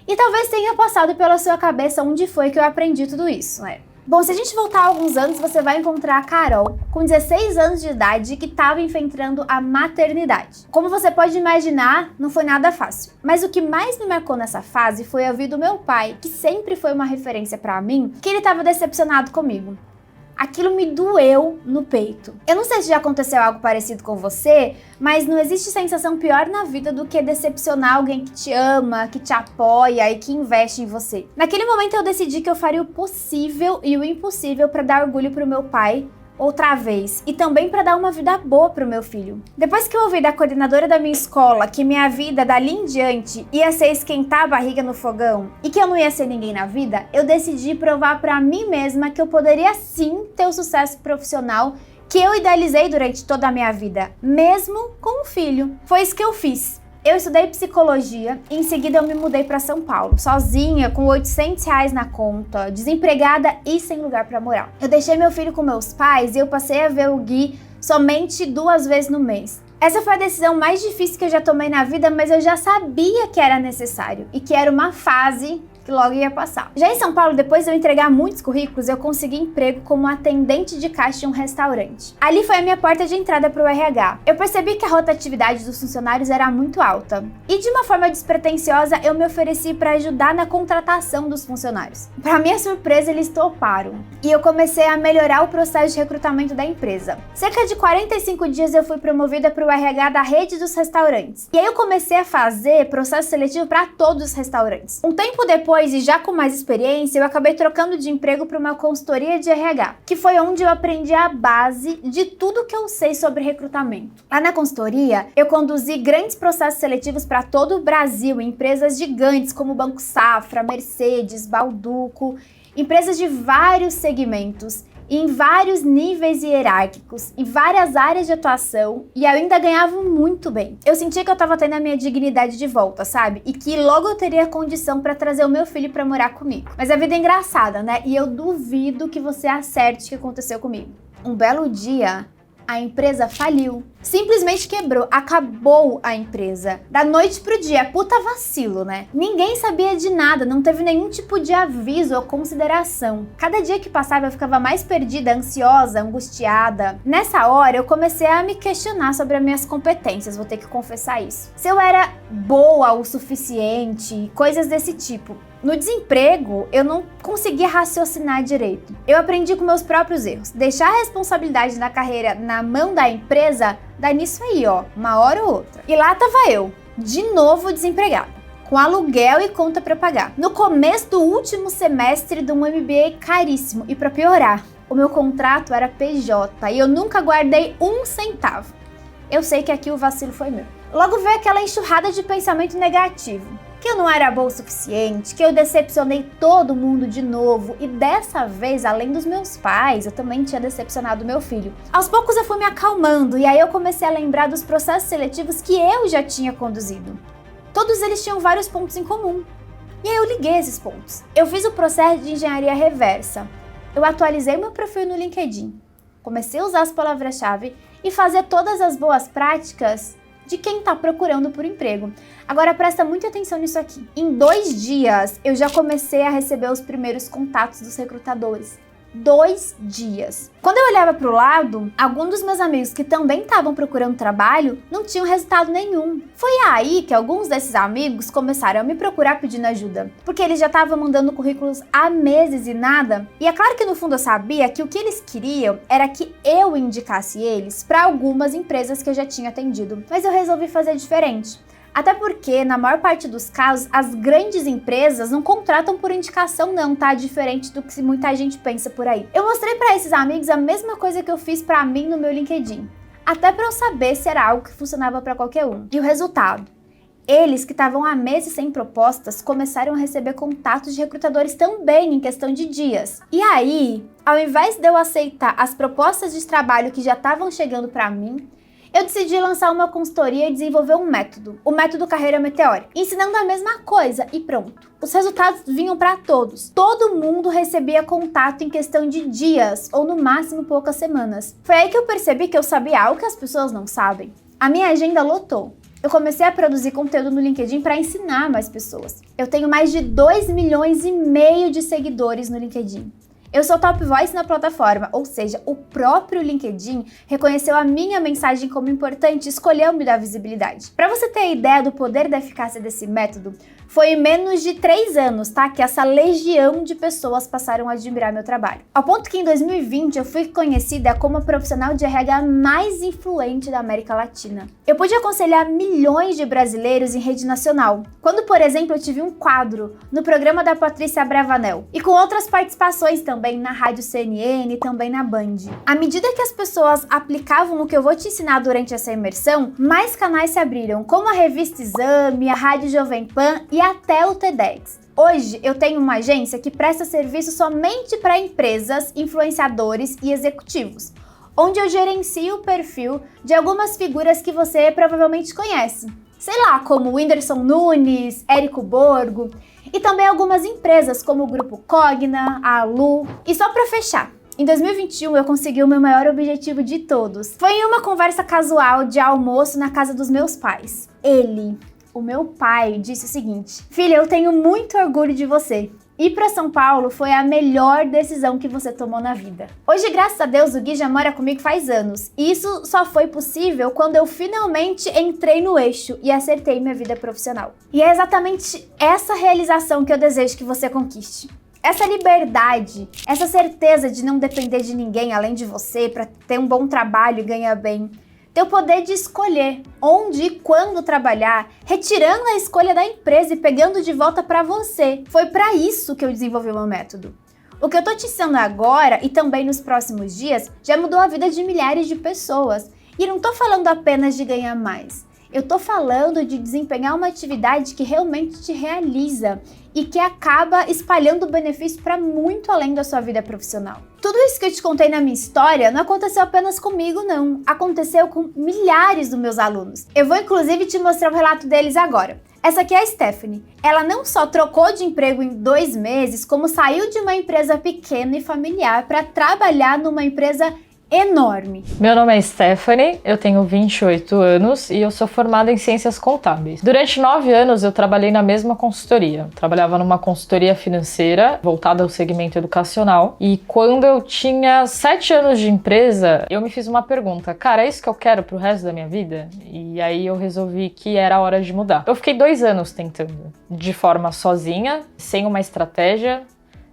[SPEAKER 1] E talvez tenha passado pela sua cabeça onde foi que eu aprendi tudo isso, né? Bom, se a gente voltar alguns anos, você vai encontrar a Carol, com 16 anos de idade, que estava enfrentando a maternidade. Como você pode imaginar, não foi nada fácil. Mas o que mais me marcou nessa fase foi ouvir do meu pai, que sempre foi uma referência para mim, que ele estava decepcionado comigo. Aquilo me doeu no peito. Eu não sei se já aconteceu algo parecido com você, mas não existe sensação pior na vida do que decepcionar alguém que te ama, que te apoia e que investe em você. Naquele momento eu decidi que eu faria o possível e o impossível para dar orgulho pro meu pai, outra vez e também para dar uma vida boa pro meu filho. Depois que eu ouvi da coordenadora da minha escola que minha vida dali em diante ia ser esquentar a barriga no fogão e que eu não ia ser ninguém na vida, eu decidi provar para mim mesma que eu poderia sim ter o sucesso profissional que eu idealizei durante toda a minha vida, mesmo com um filho. Foi isso que eu fiz. Eu estudei psicologia e em seguida eu me mudei para São Paulo, sozinha, com R$800 na conta, desempregada e sem lugar para morar. Eu deixei meu filho com meus pais e eu passei a ver o Gui somente 2 vezes no mês. Essa foi a decisão mais difícil que eu já tomei na vida, mas eu já sabia que era necessário e que era uma fase que logo ia passar. Já em São Paulo, depois de eu entregar muitos currículos, eu consegui emprego como atendente de caixa em um restaurante. Ali foi a minha porta de entrada para o RH. Eu percebi que a rotatividade dos funcionários era muito alta. E de uma forma despretensiosa, eu me ofereci para ajudar na contratação dos funcionários. Para minha surpresa, eles toparam. E eu comecei a melhorar o processo de recrutamento da empresa. Cerca de 45 dias eu fui promovida para o RH da rede dos restaurantes. E aí eu comecei a fazer processo seletivo para todos os restaurantes. Um tempo depois, e já com mais experiência, eu acabei trocando de emprego para uma consultoria de RH, que foi onde eu aprendi a base de tudo que eu sei sobre recrutamento. Lá na consultoria, eu conduzi grandes processos seletivos para todo o Brasil, em empresas gigantes como Banco Safra, Mercedes, Balduco, empresas de vários segmentos, em vários níveis hierárquicos, em várias áreas de atuação, e eu ainda ganhava muito bem. Eu sentia que eu tava tendo a minha dignidade de volta, sabe? E que logo eu teria condição para trazer o meu filho para morar comigo. Mas a vida é engraçada, né? E eu duvido que você acerte o que aconteceu comigo. Um belo dia, a empresa faliu. Simplesmente quebrou, acabou a empresa. Da noite pro dia, puta vacilo, né? Ninguém sabia de nada, não teve nenhum tipo de aviso ou consideração. Cada dia que passava eu ficava mais perdida, ansiosa, angustiada. Nessa hora eu comecei a me questionar sobre as minhas competências, vou ter que confessar isso. Se eu era boa o suficiente, coisas desse tipo. No desemprego, eu não conseguia raciocinar direito. Eu aprendi com meus próprios erros. Deixar a responsabilidade da carreira na mão da empresa dá nisso aí, ó, uma hora ou outra. E lá tava eu, de novo desempregada, com aluguel e conta pra pagar. No começo do último semestre de um MBA caríssimo. E pra piorar, o meu contrato era PJ e eu nunca guardei 1 centavo. Eu sei que aqui o vacilo foi meu. Logo veio aquela enxurrada de pensamento negativo. Que eu não era boa o suficiente, que eu decepcionei todo mundo de novo e dessa vez, além dos meus pais, eu também tinha decepcionado meu filho. Aos poucos eu fui me acalmando e aí eu comecei a lembrar dos processos seletivos que eu já tinha conduzido. Todos eles tinham vários pontos em comum. E aí eu liguei esses pontos. Eu fiz o processo de engenharia reversa. Eu atualizei meu perfil no LinkedIn. Comecei a usar as palavras-chave e fazer todas as boas práticas de quem está procurando por emprego. Agora presta muita atenção nisso aqui. Em 2 dias, eu já comecei a receber os primeiros contatos dos recrutadores. 2 dias. Quando eu olhava para o lado, alguns dos meus amigos que também estavam procurando trabalho não tinham resultado nenhum. Foi aí que alguns desses amigos começaram a me procurar pedindo ajuda, porque eles já estavam mandando currículos há meses e nada. E é claro que no fundo eu sabia que o que eles queriam era que eu indicasse eles para algumas empresas que eu já tinha atendido. Mas eu resolvi fazer diferente. Até porque, na maior parte dos casos, as grandes empresas não contratam por indicação não, tá? Diferente do que muita gente pensa por aí. Eu mostrei para esses amigos a mesma coisa que eu fiz para mim no meu LinkedIn. Até para eu saber se era algo que funcionava para qualquer um. E o resultado? Eles que estavam há meses sem propostas começaram a receber contatos de recrutadores também em questão de dias. E aí, ao invés de eu aceitar as propostas de trabalho que já estavam chegando para mim, eu decidi lançar uma consultoria e desenvolver um método, o método Carreira Meteórica, ensinando a mesma coisa e pronto. Os resultados vinham para todos. Todo mundo recebia contato em questão de dias ou no máximo poucas semanas. Foi aí que eu percebi que eu sabia algo que as pessoas não sabem. A minha agenda lotou. Eu comecei a produzir conteúdo no LinkedIn para ensinar mais pessoas. Eu tenho mais de 2,5 milhões de seguidores no LinkedIn. Eu sou top voice na plataforma, ou seja, o próprio LinkedIn reconheceu a minha mensagem como importante e escolheu me dar visibilidade. Para você ter ideia do poder da eficácia desse método, foi em menos de 3 anos, tá? Que essa legião de pessoas passaram a admirar meu trabalho. Ao ponto que em 2020 eu fui conhecida como a profissional de RH mais influente da América Latina. Eu pude aconselhar milhões de brasileiros em rede nacional, quando, por exemplo, eu tive um quadro no programa da Patrícia Bravanel e com outras participações também também na Rádio CNN e também na Band. À medida que as pessoas aplicavam o que eu vou te ensinar durante essa imersão, mais canais se abriram, como a Revista Exame, a Rádio Jovem Pan e até o TEDx. Hoje eu tenho uma agência que presta serviço somente para empresas, influenciadores e executivos, onde eu gerencio o perfil de algumas figuras que você provavelmente conhece. Sei lá, como Whindersson Nunes, Érico Borgo, e também algumas empresas como o Grupo Cogna, a Alu. E só para fechar, em 2021 eu consegui o meu maior objetivo de todos. Foi em uma conversa casual de almoço na casa dos meus pais. O meu pai, disse o seguinte: filha, eu tenho muito orgulho de você. Ir para São Paulo foi a melhor decisão que você tomou na vida. Hoje, graças a Deus, o Gui já mora comigo faz anos. E isso só foi possível quando eu finalmente entrei no eixo e acertei minha vida profissional. E é exatamente essa realização que eu desejo que você conquiste. Essa liberdade, essa certeza de não depender de ninguém além de você para ter um bom trabalho e ganhar bem. Ter o poder de escolher onde e quando trabalhar, retirando a escolha da empresa e pegando de volta para você. Foi para isso que eu desenvolvi o meu método. O que eu tô te ensinando agora e também nos próximos dias já mudou a vida de milhares de pessoas. E não tô falando apenas de ganhar mais. Eu tô falando de desempenhar uma atividade que realmente te realiza e que acaba espalhando benefício para muito além da sua vida profissional. Tudo isso que eu te contei na minha história não aconteceu apenas comigo, não. Aconteceu com milhares dos meus alunos. Eu vou inclusive te mostrar o relato deles agora. Essa aqui é a Stephanie. Ela não só trocou de emprego em 2 meses, como saiu de uma empresa pequena e familiar para trabalhar numa empresa enorme.
[SPEAKER 21] Meu nome é Stephanie, eu tenho 28 anos e eu sou formada em Ciências Contábeis. Durante 9 anos eu trabalhei na mesma consultoria. Trabalhava numa consultoria financeira voltada ao segmento educacional e quando eu tinha 7 anos de empresa, eu me fiz uma pergunta: cara, é isso que eu quero pro resto da minha vida? E aí eu resolvi que era hora de mudar. Eu fiquei 2 anos tentando, de forma sozinha, sem uma estratégia,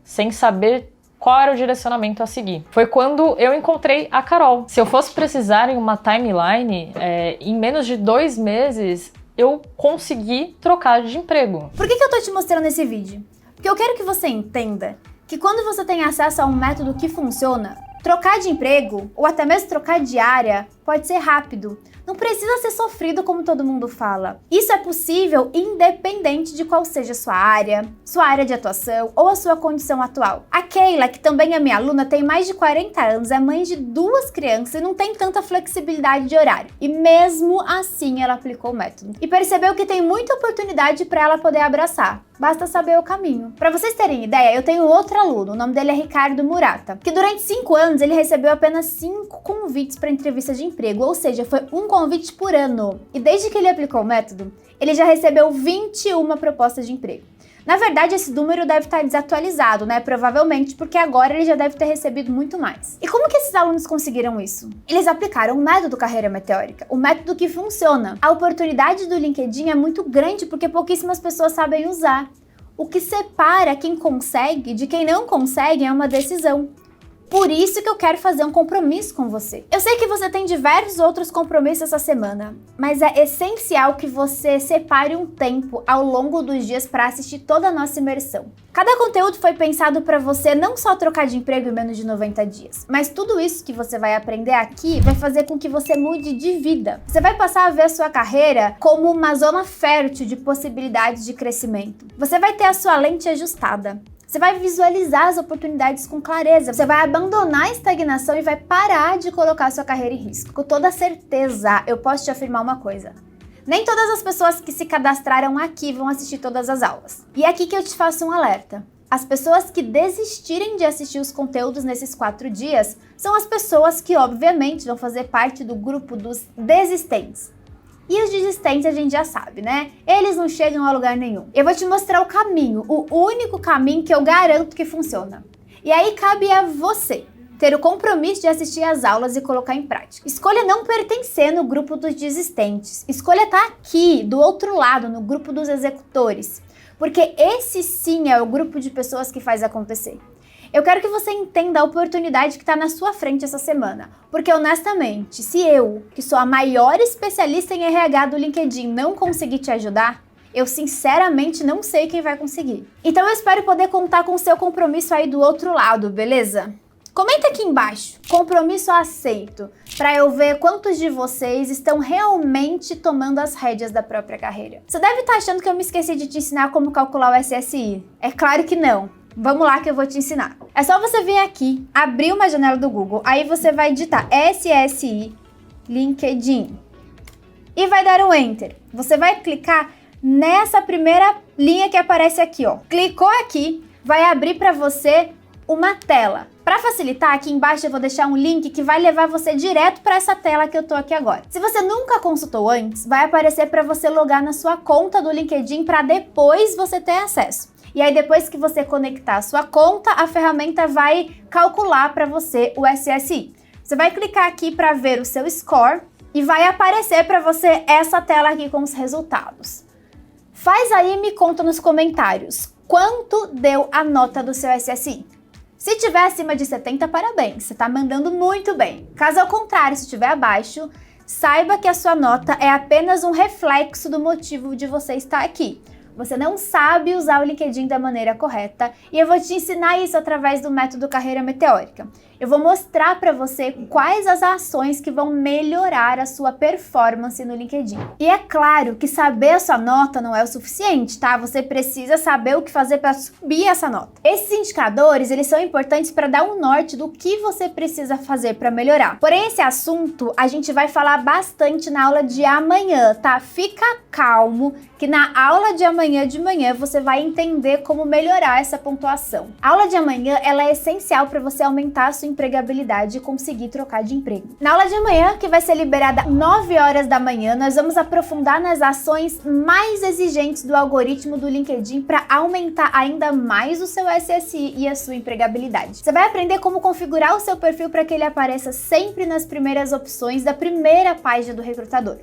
[SPEAKER 21] sem saber qual era o direcionamento a seguir. Foi quando eu encontrei a Carol. Se eu fosse precisar em uma timeline, em menos de 2 meses, eu consegui trocar de emprego.
[SPEAKER 1] Por que eu tô te mostrando esse vídeo? Porque eu quero que você entenda que quando você tem acesso a um método que funciona, trocar de emprego, ou até mesmo trocar de área, pode ser rápido. Não precisa ser sofrido como todo mundo fala. Isso é possível independente de qual seja a sua área de atuação ou a sua condição atual. A Keila, que também é minha aluna, tem mais de 40 anos, é mãe de 2 crianças e não tem tanta flexibilidade de horário. E mesmo assim ela aplicou o método. E percebeu que tem muita oportunidade para ela poder abraçar. Basta saber o caminho. Para vocês terem ideia, eu tenho outro aluno, o nome dele é Ricardo Murata, que durante 5 anos ele recebeu apenas 5 convites para entrevista de emprego, ou seja, foi um convite por ano. E desde que ele aplicou o método, ele já recebeu 21 propostas de emprego. Na verdade, esse número deve estar desatualizado, né? Provavelmente, porque agora ele já deve ter recebido muito mais. E como que esses alunos conseguiram isso? Eles aplicaram o método Carreira Meteórica, o método que funciona. A oportunidade do LinkedIn é muito grande porque pouquíssimas pessoas sabem usar. O que separa quem consegue de quem não consegue é uma decisão. Por isso que eu quero fazer um compromisso com você. Eu sei que você tem diversos outros compromissos essa semana, mas é essencial que você separe um tempo ao longo dos dias para assistir toda a nossa imersão. Cada conteúdo foi pensado para você não só trocar de emprego em menos de 90 dias, mas tudo isso que você vai aprender aqui vai fazer com que você mude de vida. Você vai passar a ver a sua carreira como uma zona fértil de possibilidades de crescimento. Você vai ter a sua lente ajustada. Você vai visualizar as oportunidades com clareza, você vai abandonar a estagnação e vai parar de colocar a sua carreira em risco. Com toda certeza, eu posso te afirmar uma coisa: nem todas as pessoas que se cadastraram aqui vão assistir todas as aulas. E é aqui que eu te faço um alerta. As pessoas que desistirem de assistir os conteúdos nesses 4 dias são as pessoas que, obviamente, vão fazer parte do grupo dos desistentes. E os desistentes a gente já sabe, né? Eles não chegam a lugar nenhum. Eu vou te mostrar o caminho, o único caminho que eu garanto que funciona. E aí cabe a você ter o compromisso de assistir às aulas e colocar em prática. Escolha não pertencer no grupo dos desistentes. Escolha estar aqui, do outro lado, no grupo dos executores. Porque esse sim é o grupo de pessoas que faz acontecer. Eu quero que você entenda a oportunidade que está na sua frente essa semana, porque honestamente, se eu, que sou a maior especialista em RH do LinkedIn, não conseguir te ajudar, Eu sinceramente não sei quem vai conseguir. Então eu espero poder contar com o seu compromisso aí do outro lado, beleza? Comenta aqui embaixo, compromisso aceito, para eu ver quantos de vocês estão realmente tomando as rédeas da própria carreira. Você deve estar achando que eu me esqueci de te ensinar como calcular o SSI. É claro que não. Vamos lá que eu vou te ensinar. É só você vir aqui, abrir uma janela do Google, aí você vai digitar SSI LinkedIn e vai dar um Enter. Você vai clicar nessa primeira linha que aparece aqui, ó. Clicou aqui, vai abrir para você uma tela. Para facilitar, aqui embaixo eu vou deixar um link que vai levar você direto para essa tela que eu tô aqui agora. Se você nunca consultou antes, vai aparecer para você logar na sua conta do LinkedIn para depois você ter acesso. E aí depois que você conectar a sua conta, a ferramenta vai calcular para você o SSI. Você vai clicar aqui para ver o seu score e vai aparecer para você essa tela aqui com os resultados. Faz aí e me conta nos comentários quanto deu a nota do seu SSI. Se tiver acima de 70, parabéns, você está mandando muito bem. Caso ao contrário, se estiver abaixo, saiba que a sua nota é apenas um reflexo do motivo de você estar aqui. Você não sabe usar o LinkedIn da maneira correta e eu vou te ensinar isso através do método Carreira Meteórica. Eu vou mostrar para você quais as ações que vão melhorar a sua performance no LinkedIn. E é claro que saber a sua nota não é o suficiente, tá? Você precisa saber o que fazer para subir essa nota. Esses indicadores, eles são importantes para dar um norte do que você precisa fazer para melhorar. Porém, esse assunto a gente vai falar bastante na aula de amanhã, tá? Fica calmo que na aula de amanhã de manhã você vai entender como melhorar essa pontuação. A aula de amanhã, ela é essencial para você aumentar a sua empregabilidade e conseguir trocar de emprego. Na aula de amanhã, que vai ser liberada às 9 horas da manhã, nós vamos aprofundar nas ações mais exigentes do algoritmo do LinkedIn para aumentar ainda mais o seu SSI e a sua empregabilidade. Você vai aprender como configurar o seu perfil para que ele apareça sempre nas primeiras opções da primeira página do recrutador.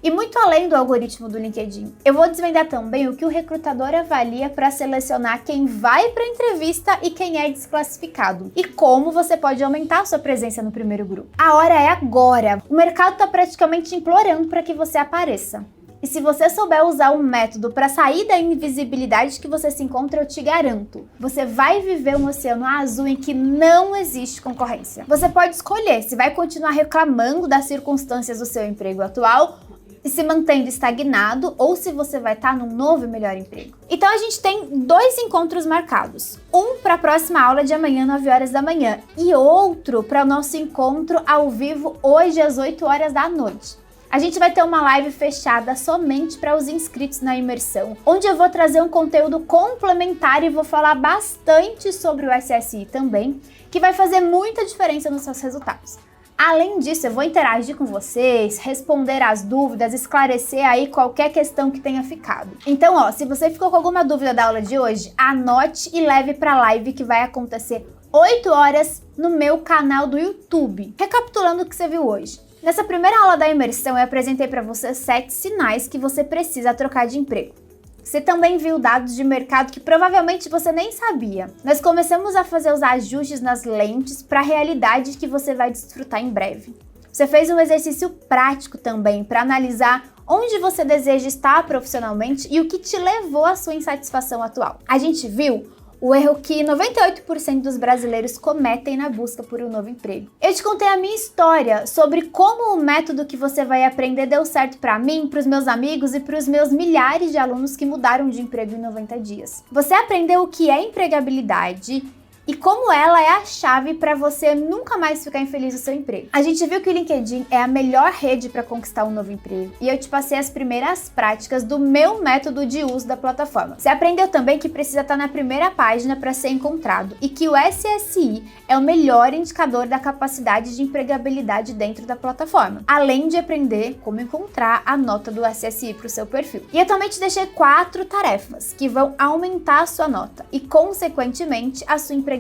[SPEAKER 1] E muito além do algoritmo do LinkedIn, eu vou desvendar também o que o recrutador avalia para selecionar quem vai para a entrevista e quem é desclassificado. E como você pode aumentar a sua presença no primeiro grupo. A hora é agora! O mercado está praticamente implorando para que você apareça. E se você souber usar um método para sair da invisibilidade que você se encontra, eu te garanto, você vai viver um oceano azul em que não existe concorrência. Você pode escolher se vai continuar reclamando das circunstâncias do seu emprego atual e se mantendo estagnado ou se você vai estar num novo e melhor emprego. Então a gente tem 2 encontros marcados. Um para a próxima aula de amanhã, 9 horas da manhã, e outro para o nosso encontro ao vivo hoje às 8 horas da noite. A gente vai ter uma live fechada somente para os inscritos na imersão, onde eu vou trazer um conteúdo complementar e vou falar bastante sobre o SSI também, que vai fazer muita diferença nos seus resultados. Além disso, eu vou interagir com vocês, responder as dúvidas, esclarecer aí qualquer questão que tenha ficado. Então, ó, se você ficou com alguma dúvida da aula de hoje, anote e leve para a live que vai acontecer 8 horas no meu canal do YouTube. Recapitulando o que você viu hoje. Nessa primeira aula da imersão, eu apresentei para você 7 sinais que você precisa trocar de emprego. Você também viu dados de mercado que provavelmente você nem sabia. Nós começamos a fazer os ajustes nas lentes para a realidade que você vai desfrutar em breve. Você fez um exercício prático também para analisar onde você deseja estar profissionalmente e o que te levou à sua insatisfação atual. A gente viu o erro que 98% dos brasileiros cometem na busca por um novo emprego. Eu te contei a minha história sobre como o método que você vai aprender deu certo para mim, para os meus amigos e para os meus milhares de alunos que mudaram de emprego em 90 dias. Você aprendeu o que é empregabilidade e como ela é a chave para você nunca mais ficar infeliz no seu emprego. A gente viu que o LinkedIn é a melhor rede para conquistar um novo emprego e eu te passei as primeiras práticas do meu método de uso da plataforma. Você aprendeu também que precisa estar na primeira página para ser encontrado e que o SSI é o melhor indicador da capacidade de empregabilidade dentro da plataforma, além de aprender como encontrar a nota do SSI para o seu perfil. E eu também te deixei 4 tarefas que vão aumentar a sua nota e, consequentemente, a sua empregabilidade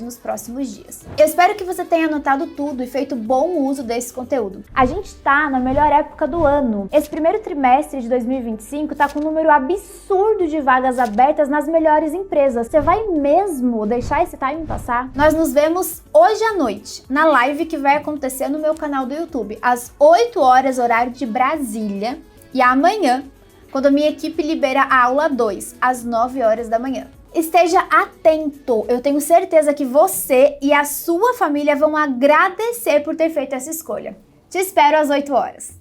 [SPEAKER 1] nos próximos dias. Eu espero que você tenha anotado tudo e feito bom uso desse conteúdo. A gente tá na melhor época do ano. Esse primeiro trimestre de 2025 tá com um número absurdo de vagas abertas nas melhores empresas. Você vai mesmo deixar esse time passar? Nós nos vemos hoje à noite, na live que vai acontecer no meu canal do YouTube, às 8 horas, horário de Brasília, e amanhã, quando a minha equipe libera a aula 2, às 9 horas da manhã. Esteja atento, eu tenho certeza que você e a sua família vão agradecer por ter feito essa escolha. Te espero às 8 horas.